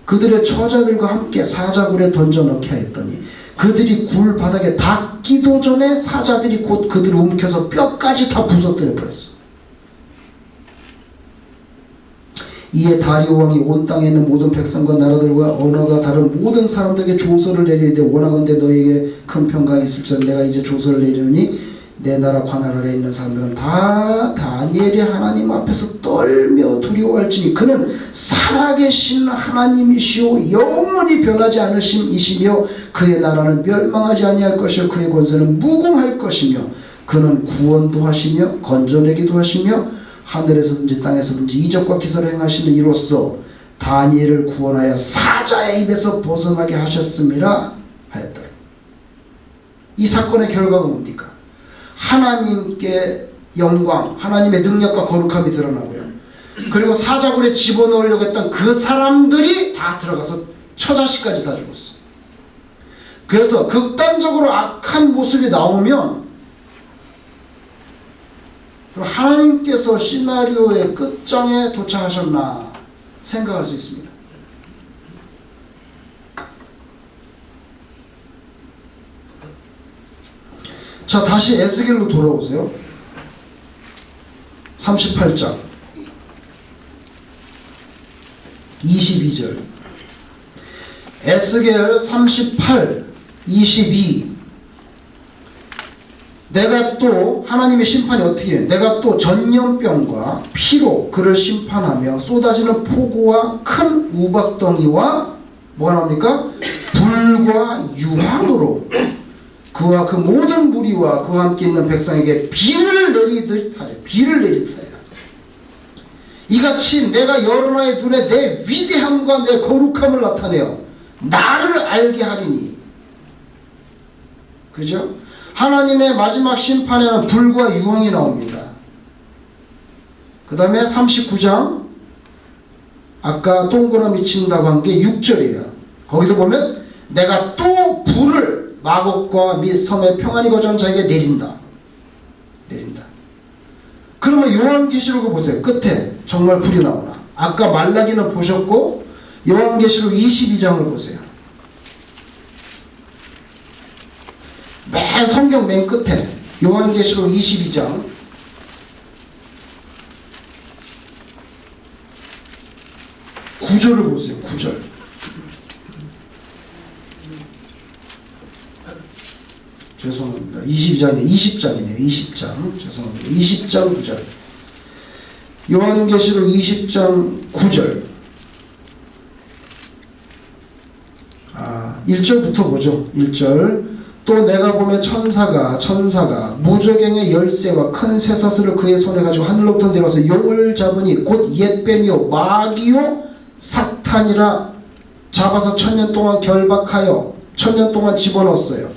A: 그들의 처자들과 함께 사자굴에 던져 넣게 하였더니 그들이 굴 바닥에 닿기도 전에 사자들이 곧 그들을 움켜서 뼈까지 다 부서뜨려 버렸어. 이에 다리오 왕이 온 땅에 있는 모든 백성과 나라들과 언어가 다른 모든 사람들에게 조서를 내리되 원하건대 너에게 큰 평강이 있을지언 내가 이제 조서를 내리느니 내 나라 관할 아래에 있는 사람들은 다 다니엘의 하나님 앞에서 떨며 두려워할지니 그는 살아계신 하나님이시오 영원히 변하지 않으심이시며 그의 나라는 멸망하지 아니할 것이요 그의 권세는 무궁할 것이며 그는 구원도 하시며 건져내기도 하시며 하늘에서든지 땅에서든지 이적과 기사를 행하시는 이로써 다니엘을 구원하여 사자의 입에서 벗어나게 하셨음이라 하였더라. 이 사건의 결과가 뭡니까? 하나님께 영광, 하나님의 능력과 거룩함이 드러나고요. 그리고 사자굴에 집어넣으려고 했던 그 사람들이 다 들어가서 처자식까지 다 죽었어. 그래서 극단적으로 악한 모습이 나오면 하나님께서 시나리오의 끝장에 도착하셨나 생각할 수 있습니다. 자, 다시 에스겔로 돌아오세요. 38장 22절. 에스겔 38, 22. 내가 또 하나님의 심판이 어떻게 해? 내가 또 전염병과 피로 그를 심판하며 쏟아지는 폭우와 큰 우박덩이와 뭐가 나옵니까? 불과 유황으로 그와 그 모든 무리와 그와 함께 있는 백성에게 비를 내리듯 하여 비를 내리듯 하여 이같이 내가 여러 나라의 눈에 내 위대함과 내 거룩함을 나타내어 나를 알게 하리니. 그죠? 하나님의 마지막 심판에는 불과 유황이 나옵니다. 그 다음에 39장 아까 동그라미 친다고 한 게 6절이에요. 거기도 보면 내가 또 불을 마곡과 및 섬에 평안히 거주한 자에게 내린다. 그러면 요한계시록을 보세요. 끝에 정말 불이 나오나. 아까 말라기는 보셨고 요한계시록 22장을 보세요. 맨 성경 맨 끝에 요한계시록 22장 9절을 보세요. 9절. 죄송합니다. 20장이네요. 20장. 죄송합니다. 20장 9절. 요한계시록 20장 9절. 1절부터 보죠. 1절. 또 내가 보면 천사가 무저갱의 열쇠와 큰 쇠사슬을 그의 손에 가지고 하늘로부터 내려와서 용을 잡으니 곧 옛뱀이요 마귀요 사탄이라 잡아서 1000년 동안 결박하여 1000년 동안 집어넣었어요.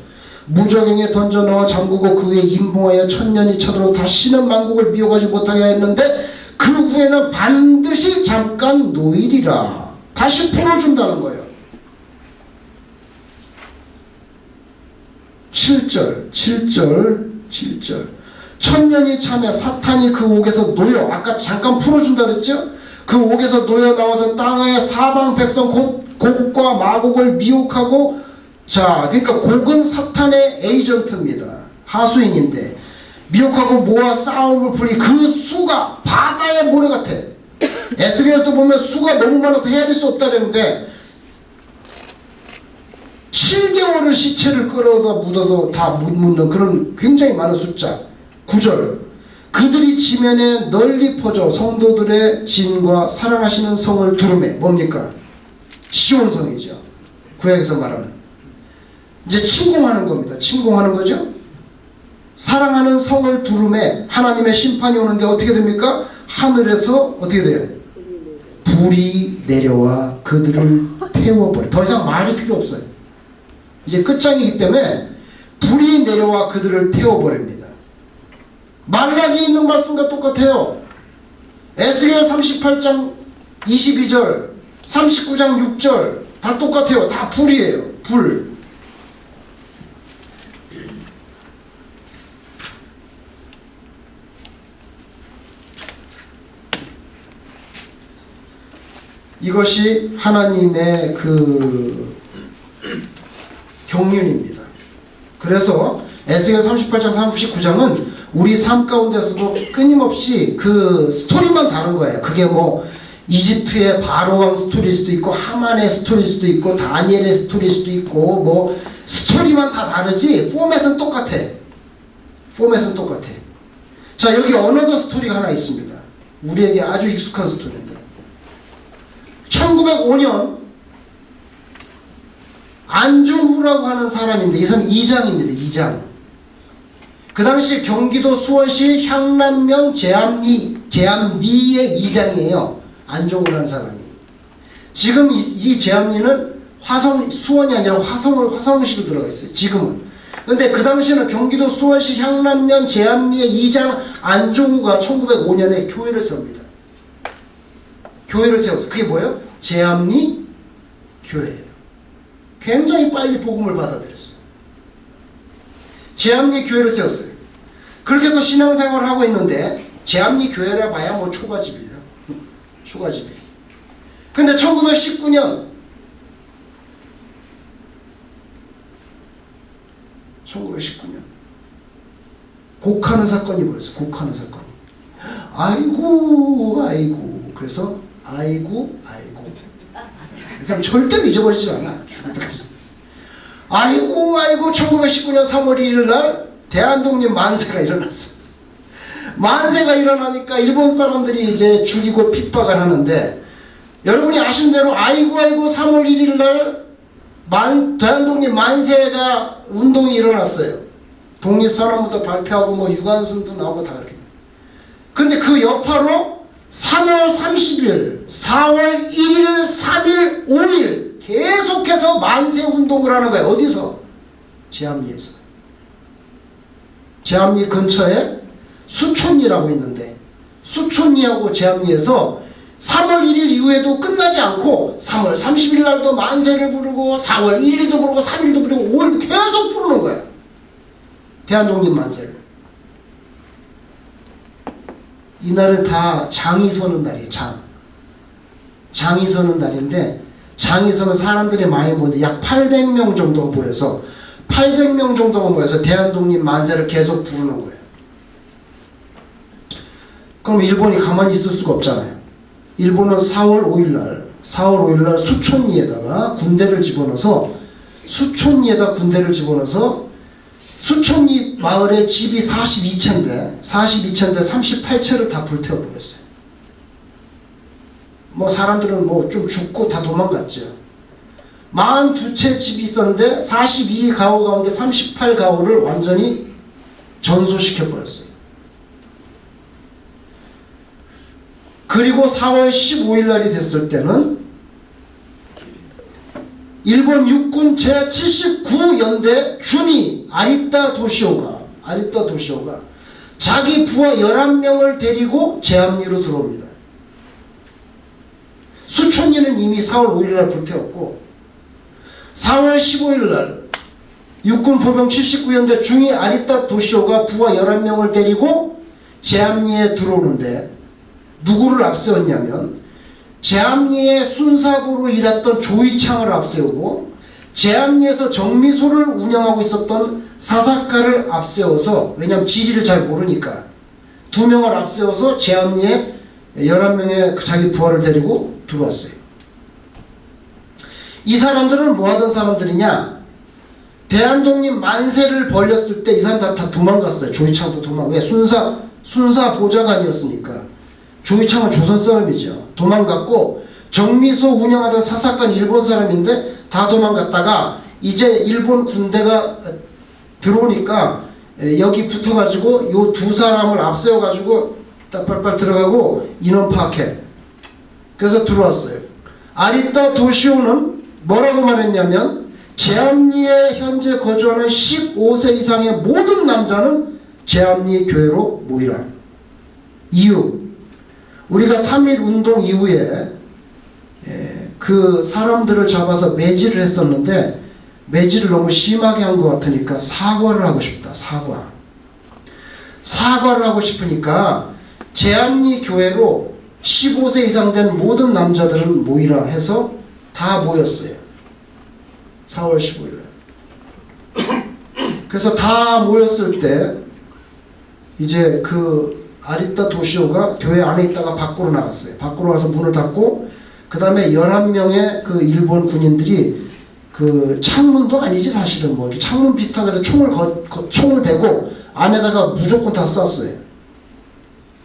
A: 무저갱에 던져 넣어 잠그고 그 위에 임봉하여 1000년이 차도록 다시는 만국을 미혹하지 못하게 하였는데 그 후에는 반드시 잠깐 노일이라. 다시 풀어준다는 거예요. 7절 1000년이 참에 사탄이 그 옥에서 놓여, 아까 잠깐 풀어준다 그랬죠? 그 옥에서 놓여 나와서 땅의 사방 백성 곡과 마곡을 미혹하고, 자, 그러니까 곡은 사탄의 에이전트입니다. 하수인인데 미혹하고 모아 싸움을 풀이 그 수가 바다의 모래 같아. 에스겔에서도 보면 수가 너무 많아서 헤아릴 수 없다 그랬는데 7개월을 시체를 끌어다 묻어도 다 못 묻는 그런 굉장히 많은 숫자. 9절. 그들이 지면에 널리 퍼져 성도들의 진과 사랑하시는 성을 두루매. 뭡니까? 시온성이죠. 구약에서 말하는. 이제 침공하는 겁니다. 침공하는 거죠. 사랑하는 성을 두루매 하나님의 심판이 오는데 어떻게 됩니까? 하늘에서 어떻게 돼요? 불이 내려와 그들을 태워버려. 더 이상 말이 필요 없어요. 이제 끝장이기 때문에 불이 내려와 그들을 태워버립니다. 말라기에 있는 말씀과 똑같아요. 에스겔 38장 22절, 39장 6절 다 똑같아요. 다 불이에요. 불. 이것이 하나님의 그 경륜입니다. 그래서 에스겔 38장 39장은 우리 삶 가운데서도 끊임없이 그 스토리만 다른 거예요. 그게 뭐 이집트의 바로왕 스토리일 수도 있고 하만의 스토리일 수도 있고 다니엘의 스토리일 수도 있고 뭐 스토리만 다 다르지 포맷은 똑같아. 포맷은 똑같아. 자, 여기 어너더 스토리가 하나 있습니다. 우리에게 아주 익숙한 스토리인데 1905년 안중후라고 하는 사람인데 이 사람 이장입니다. 이장. 그 당시 경기도 수원시 향남면 제암리의 이장이에요. 안중후라는 사람이. 지금 이 제암리는 수원이 아니라 화성시로 들어가 있어요. 지금은. 근데 그 당시에는 경기도 수원시 향남면 제암리의 이장 안중후가 1905년에 교회를 세웁니다. 교회를 세웠어요. 그게 뭐예요? 제암리 교회예요. 굉장히 빨리 복음을 받아들였어요. 제암리 교회를 세웠어요. 그렇게 해서 신앙생활을 하고 있는데 제암리 교회라 봐야 뭐 초가집이에요. 초가집이에요. 근데 1919년 곡하는 사건이 벌어졌어요. 곡하는 사건이. 아이고 그래서 아이고 그러니까 절대로 잊어버리지 않아. 아이고 1919년 3월 1일 날 대한독립 만세가 일어났어. 만세가 일어나니까 일본 사람들이 이제 죽이고 핍박을 하는데 여러분이 아시는 대로 아이고 3월 1일 날 대한독립 만세가 운동이 일어났어요. 독립선언부터 발표하고 뭐 유관순도 나오고 다 그렇게. 근데 그 여파로 3월 30일, 4월 1일, 3일, 5일 계속해서 만세 운동을 하는 거예요. 어디서? 제암리에서. 제암리 근처에 수촌리라고 있는데 수촌리하고 제암리에서 3월 1일 이후에도 끝나지 않고 3월 30일 날도 만세를 부르고 4월 1일도 부르고 3일도 부르고 5일도 계속 부르는 거예요. 대한독립 만세를. 이날은 다 장이 서는 날이에요. 장이 서는 날인데 장이 서는 사람들이 많이 모이는데 약 800명 정도가 모여서 800명 정도가 모여서 대한독립 만세를 계속 부르는 거예요. 그럼 일본이 가만히 있을 수가 없잖아요. 일본은 4월 5일 날 수촌리에다가 군대를 집어넣어서 수촌리 마을에 집이 42채인데 38채를 다 불태워버렸어요. 뭐 사람들은 뭐 좀 죽고 다 도망갔죠. 42채 집이 있었는데 42가구 가운데 38가구를 완전히 전소시켜버렸어요. 그리고 4월 15일 날이 됐을 때는 일본 육군 제79연대 주미 아리타 도시오가 자기 부하 11명을 데리고 제암리로 들어옵니다. 수촌리는 이미 4월 5일 날 불태웠고 4월 15일 날 육군 보병 79연대 중위 아리타 도시오가 부하 11명을 데리고 제암리에 들어오는데 누구를 앞세웠냐면 제암리의 순사부로 일했던 조이창을 앞세우고 제암리에서 정미소를 운영하고 있었던 사사카를 앞세워서, 왜냐하면 지리를 잘 모르니까 2명을 앞세워서 제암리에 11명의 자기 부하를 데리고 들어왔어요. 이 사람들은 뭐 하던 사람들이냐, 대한독립 만세를 벌였을 때 이 사람들 다 도망갔어요. 조이창도 왜? 순사 보좌관이었으니까. 조이창은 조선 사람이죠. 도망갔고 정미소 운영하던 사사관 일본 사람인데 다 도망갔다가 이제 일본 군대가 들어오니까 여기 붙어가지고 요 2사람을 앞세워가지고 빨빨 들어가고 인원 파악해. 그래서 들어왔어요. 아리타 도시오는 뭐라고 말했냐면 제암리에 현재 거주하는 15세 이상의 모든 남자는 제암리 교회로 모이라. 이유, 우리가 3.1 운동 이후에 그 사람들을 잡아서 매질을 했었는데 매질을 너무 심하게 한 것 같으니까 사과를 하고 싶다. 사과를 하고 싶으니까 제암리 교회로 15세 이상 된 모든 남자들은 모이라 해서 다 모였어요. 4월 15일 그래서 다 모였을 때 이제 그 아리타 도시오가 교회 안에 있다가 밖으로 나갔어요. 밖으로 가서 문을 닫고 그 다음에 11명의 그 일본 군인들이 그 창문도 아니지 사실은 뭐 창문 비슷한 데다 총을 대고 안에다가 무조건 다 쐈어요.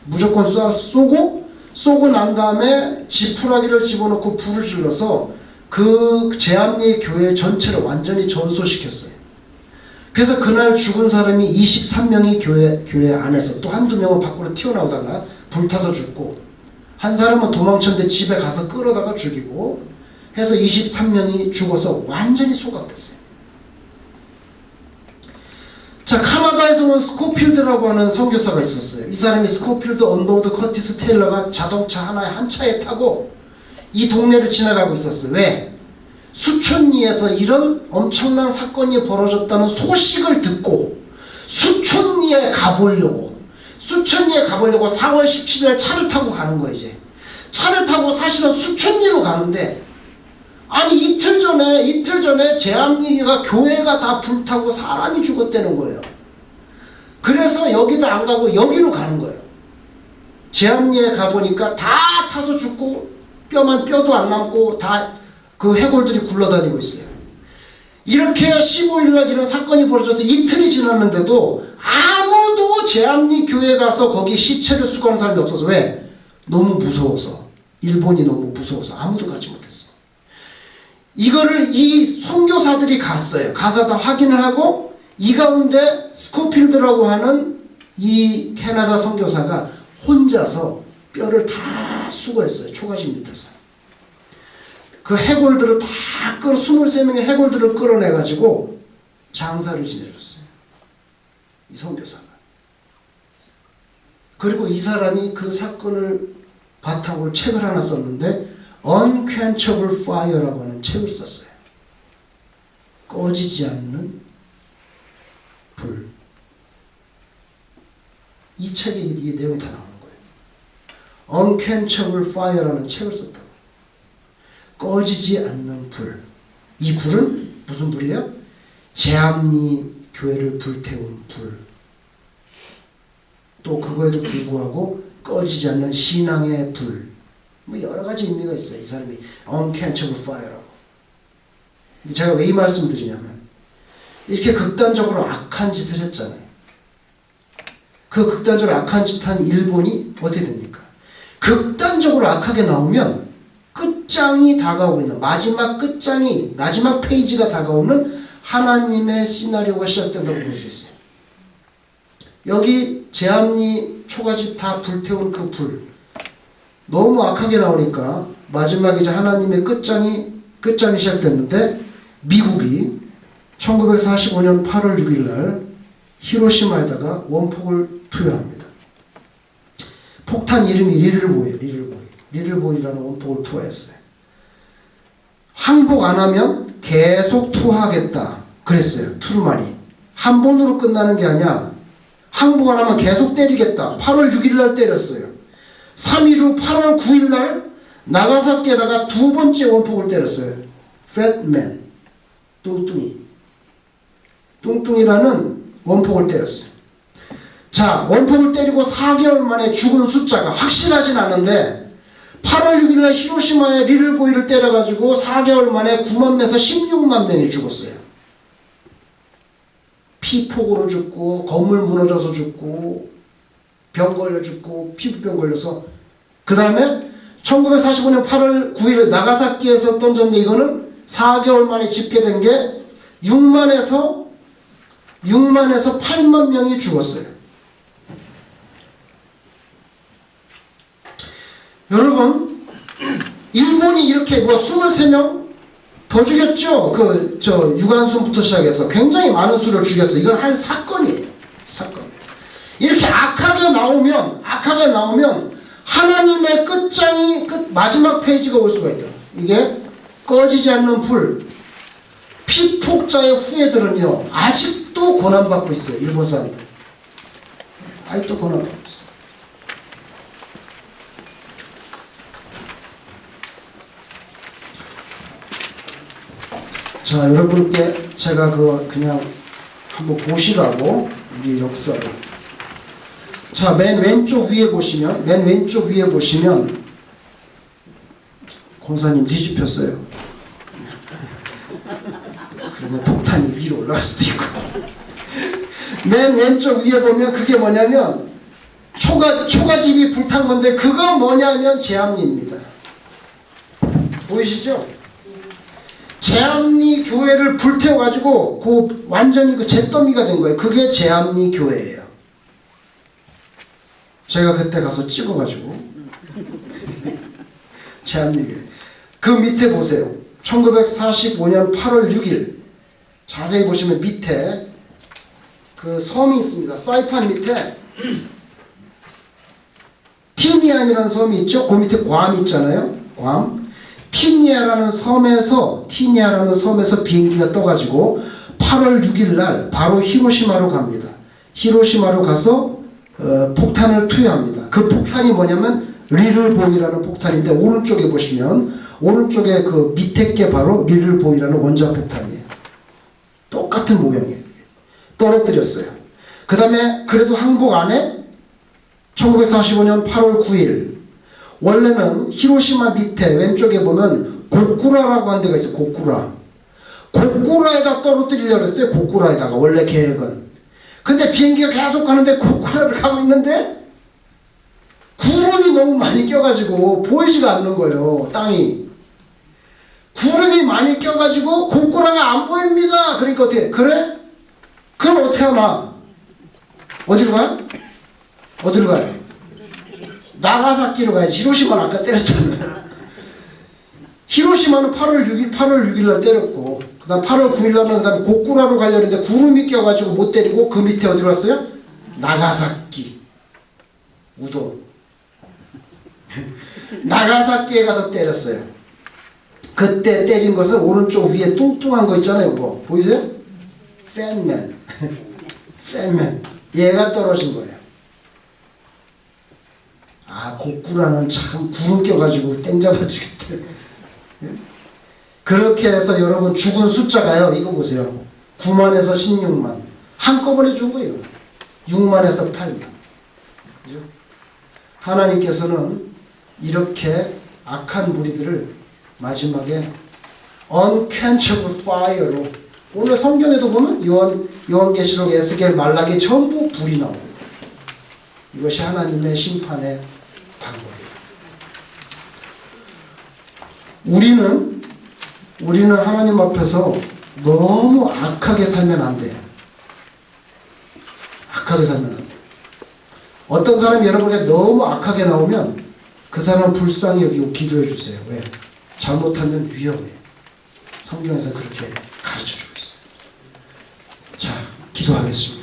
A: 무조건 쏘고 난 다음에 지푸라기를 집어넣고 불을 질러서 그 제암리 교회 전체를 완전히 전소시켰어요. 그래서 그날 죽은 사람이 23명이 교회 안에서 또 한두 명은 밖으로 튀어나오다가 불타서 죽고 한 사람은 도망쳤는데 집에 가서 끌어다가 죽이고 해서 23명이 죽어서 완전히 소각됐어요. 자, 카나다에서는 스코필드라고 하는 선교사가 있었어요. 이 사람이 스코필드 언더우드 커티스 테일러가 자동차 하나에 한 차에 타고 이 동네를 지나가고 있었어요. 왜? 수촌리에서 이런 엄청난 사건이 벌어졌다는 소식을 듣고 수촌리에 가보려고 4월 17일 차를 타고 가는 거예요. 이제 차를 타고 사실은 수촌리로 가는데 아니 이틀 전에 제암리가 교회가 다 불타고 사람이 죽었다는 거예요. 그래서 여기도 안 가고 여기로 가는 거예요. 제암리에 가보니까 다 타서 죽고 뼈도 안 남고 다 그 해골들이 굴러다니고 있어요. 이렇게 15일날 이런 사건이 벌어져서 이틀이 지났는데도 아무도 제암리 교회 가서 거기 시체를 수거하는 사람이 없어서 왜? 너무 무서워서. 일본이 너무 무서워서 아무도 가지 못했어요. 이거를 이 선교사들이 갔어요. 가서 다 확인을 하고 이 가운데 스코필드라고 하는 이 캐나다 선교사가 혼자서 뼈를 다 수거했어요. 초가집 밑에서. 그 해골들을 다 23명의 해골들을 끌어내가지고 장사를 지내줬어요. 이 선교사가. 그리고 이 사람이 그 사건을 바탕으로 책을 하나 썼는데 Unquenchable Fire라고 하는 책을 썼어요. 꺼지지 않는 불. 이 책에 이 내용이 다 나오는 거예요. Unquenchable Fire라는 책을 썼다. 꺼지지 않는 불. 이 불은 무슨 불이에요? 제암리 교회를 불태운 불. 또 그거에도 불구하고 꺼지지 않는 신앙의 불. 뭐 여러 가지 의미가 있어요. 이 사람이 Unquenchable Fire라고. 근데 제가 왜 이 말씀을 드리냐면 이렇게 극단적으로 악한 짓을 했잖아요. 그 극단적으로 악한 짓 한 일본이 어떻게 됩니까? 극단적으로 악하게 나오면 끝장이 다가오고 있는 마지막 페이지가 다가오는 하나님의 시나리오가 시작된다고 볼 수 있어요. 여기 제암리 초가집 다 불태운 그 불 너무 악하게 나오니까 마지막에 이제 하나님의 끝장이 시작됐는데 미국이 1945년 8월 6일 날 히로시마에다가 원폭을 투여합니다. 폭탄 이름이 리들보이라는 원폭을 투하했어요. 항복 안 하면 계속 투하하겠다 그랬어요. 트루만이. 한 번으로 끝나는 게 아니야. 항복 안 하면 계속 때리겠다. 8월 6일 날 때렸어요. 3일 후 8월 9일 날 나가사키에다가 두 번째 원폭을 때렸어요. Fatman, 뚱뚱이라는 원폭을 때렸어요. 자, 원폭을 때리고 4개월 만에 죽은 숫자가 확실하진 않은데 8월 6일날 히로시마에 리들보이를 때려가지고 4개월 만에 9만 명에서 16만 명이 죽었어요. 피폭으로 죽고 건물 무너져서 죽고 병 걸려 죽고 피부병 걸려서 그 다음에 1945년 8월 9일 나가사키에서 던졌는데 이거는 4개월 만에 집계된 게 6만에서 8만 명이 죽었어요. 여러분 일본이 이렇게 23명 더 죽였죠. 유관순부터 시작해서 굉장히 많은 수를 죽였어요. 이건 한 사건이에요. 사건. 이렇게 악하게 나오면 하나님의 끝장이 마지막 페이지가 올 수가 있다. 이게 꺼지지 않는 불, 피폭자의 후예들은요 아직도 고난받고 있어요. 일본 사람들 아직도 고난받고 있어요. 자, 여러분께 제가 그냥 한번 보시라고 우리 역사를. 자, 맨 왼쪽 위에 보시면 권사님 뒤집혔어요. 그러면 폭탄이 위로 올라갈 수도 있고. 맨 왼쪽 위에 보면 그게 뭐냐면 초가집이 불탄 건데 그건 뭐냐면 제암리입니다. 보이시죠? 제암리 교회를 불태워가지고 완전히 잿더미가 된 거예요. 그게 제암리 교회예요. 제가 그때 가서 찍어가지고 제암리 교회. 그 밑에 보세요. 1945년 8월 6일 자세히 보시면 밑에 그 섬이 있습니다. 사이판 밑에 티니안이라는 섬이 있죠. 그 밑에 괌 있잖아요. 괌. 티니아라는 섬에서 비행기가 떠가지고 8월 6일 날 바로 히로시마로 갑니다. 히로시마로 가서 폭탄을 투여합니다. 그 폭탄이 뭐냐면 리틀보이라는 폭탄인데 오른쪽에 보시면 오른쪽에 그 밑에 게 바로 리틀보이라는 원자폭탄이에요. 똑같은 모양이에요. 떨어뜨렸어요. 그 다음에 그래도 항복 안에 1945년 8월 9일 원래는 히로시마 밑에 왼쪽에 보면 고쿠라라고 하는 데가 있어요. 고쿠라에다 떨어뜨리려고 했어요. 고쿠라에다가 원래 계획은. 근데 비행기가 계속 가는데 고쿠라를 가고 있는데 구름이 너무 많이 껴가지고 보이지가 않는 거예요. 땅이. 구름이 많이 껴가지고 고쿠라가 안 보입니다. 그러니까 어떻게 그래? 그럼 어떻게 하나? 어디로 가요? 나가사키로 가야지. 히로시마는 아까 때렸잖아요. 히로시마는 8월 6일 날 때렸고 그 다음 8월 9일 날은 그 다음에 고쿠라로 가려는데 구름이 껴가지고 못 때리고 그 밑에 어디로 갔어요? 나가사키. 우도. 나가사키에 가서 때렸어요. 그때 때린 것은 오른쪽 위에 뚱뚱한 거 있잖아요. 뭐 보이세요? 팬맨. 얘가 떨어진 거예요. 아, 고쿠라는 참 구름 껴가지고 땡 잡아주겠다. 그렇게 해서 여러분 죽은 숫자가요. 이거 보세요. 9만에서 16만. 한꺼번에 죽은 거예요. 6만에서 8만. 그죠? 하나님께서는 이렇게 악한 무리들을 마지막에 unquenchable fire로 오늘 성경에도 보면 요한계시록, 에스겔, 말라기 전부 불이 나옵니다. 이것이 하나님의 심판의 방법이에요. 우리는 하나님 앞에서 너무 악하게 살면 안 돼요. 악하게 살면 안 돼요. 어떤 사람이 여러분에게 너무 악하게 나오면 그 사람 불쌍히 여기고 기도해 주세요. 왜? 잘못하면 위험해요. 성경에서 그렇게 가르쳐주고 있어요. 자, 기도하겠습니다.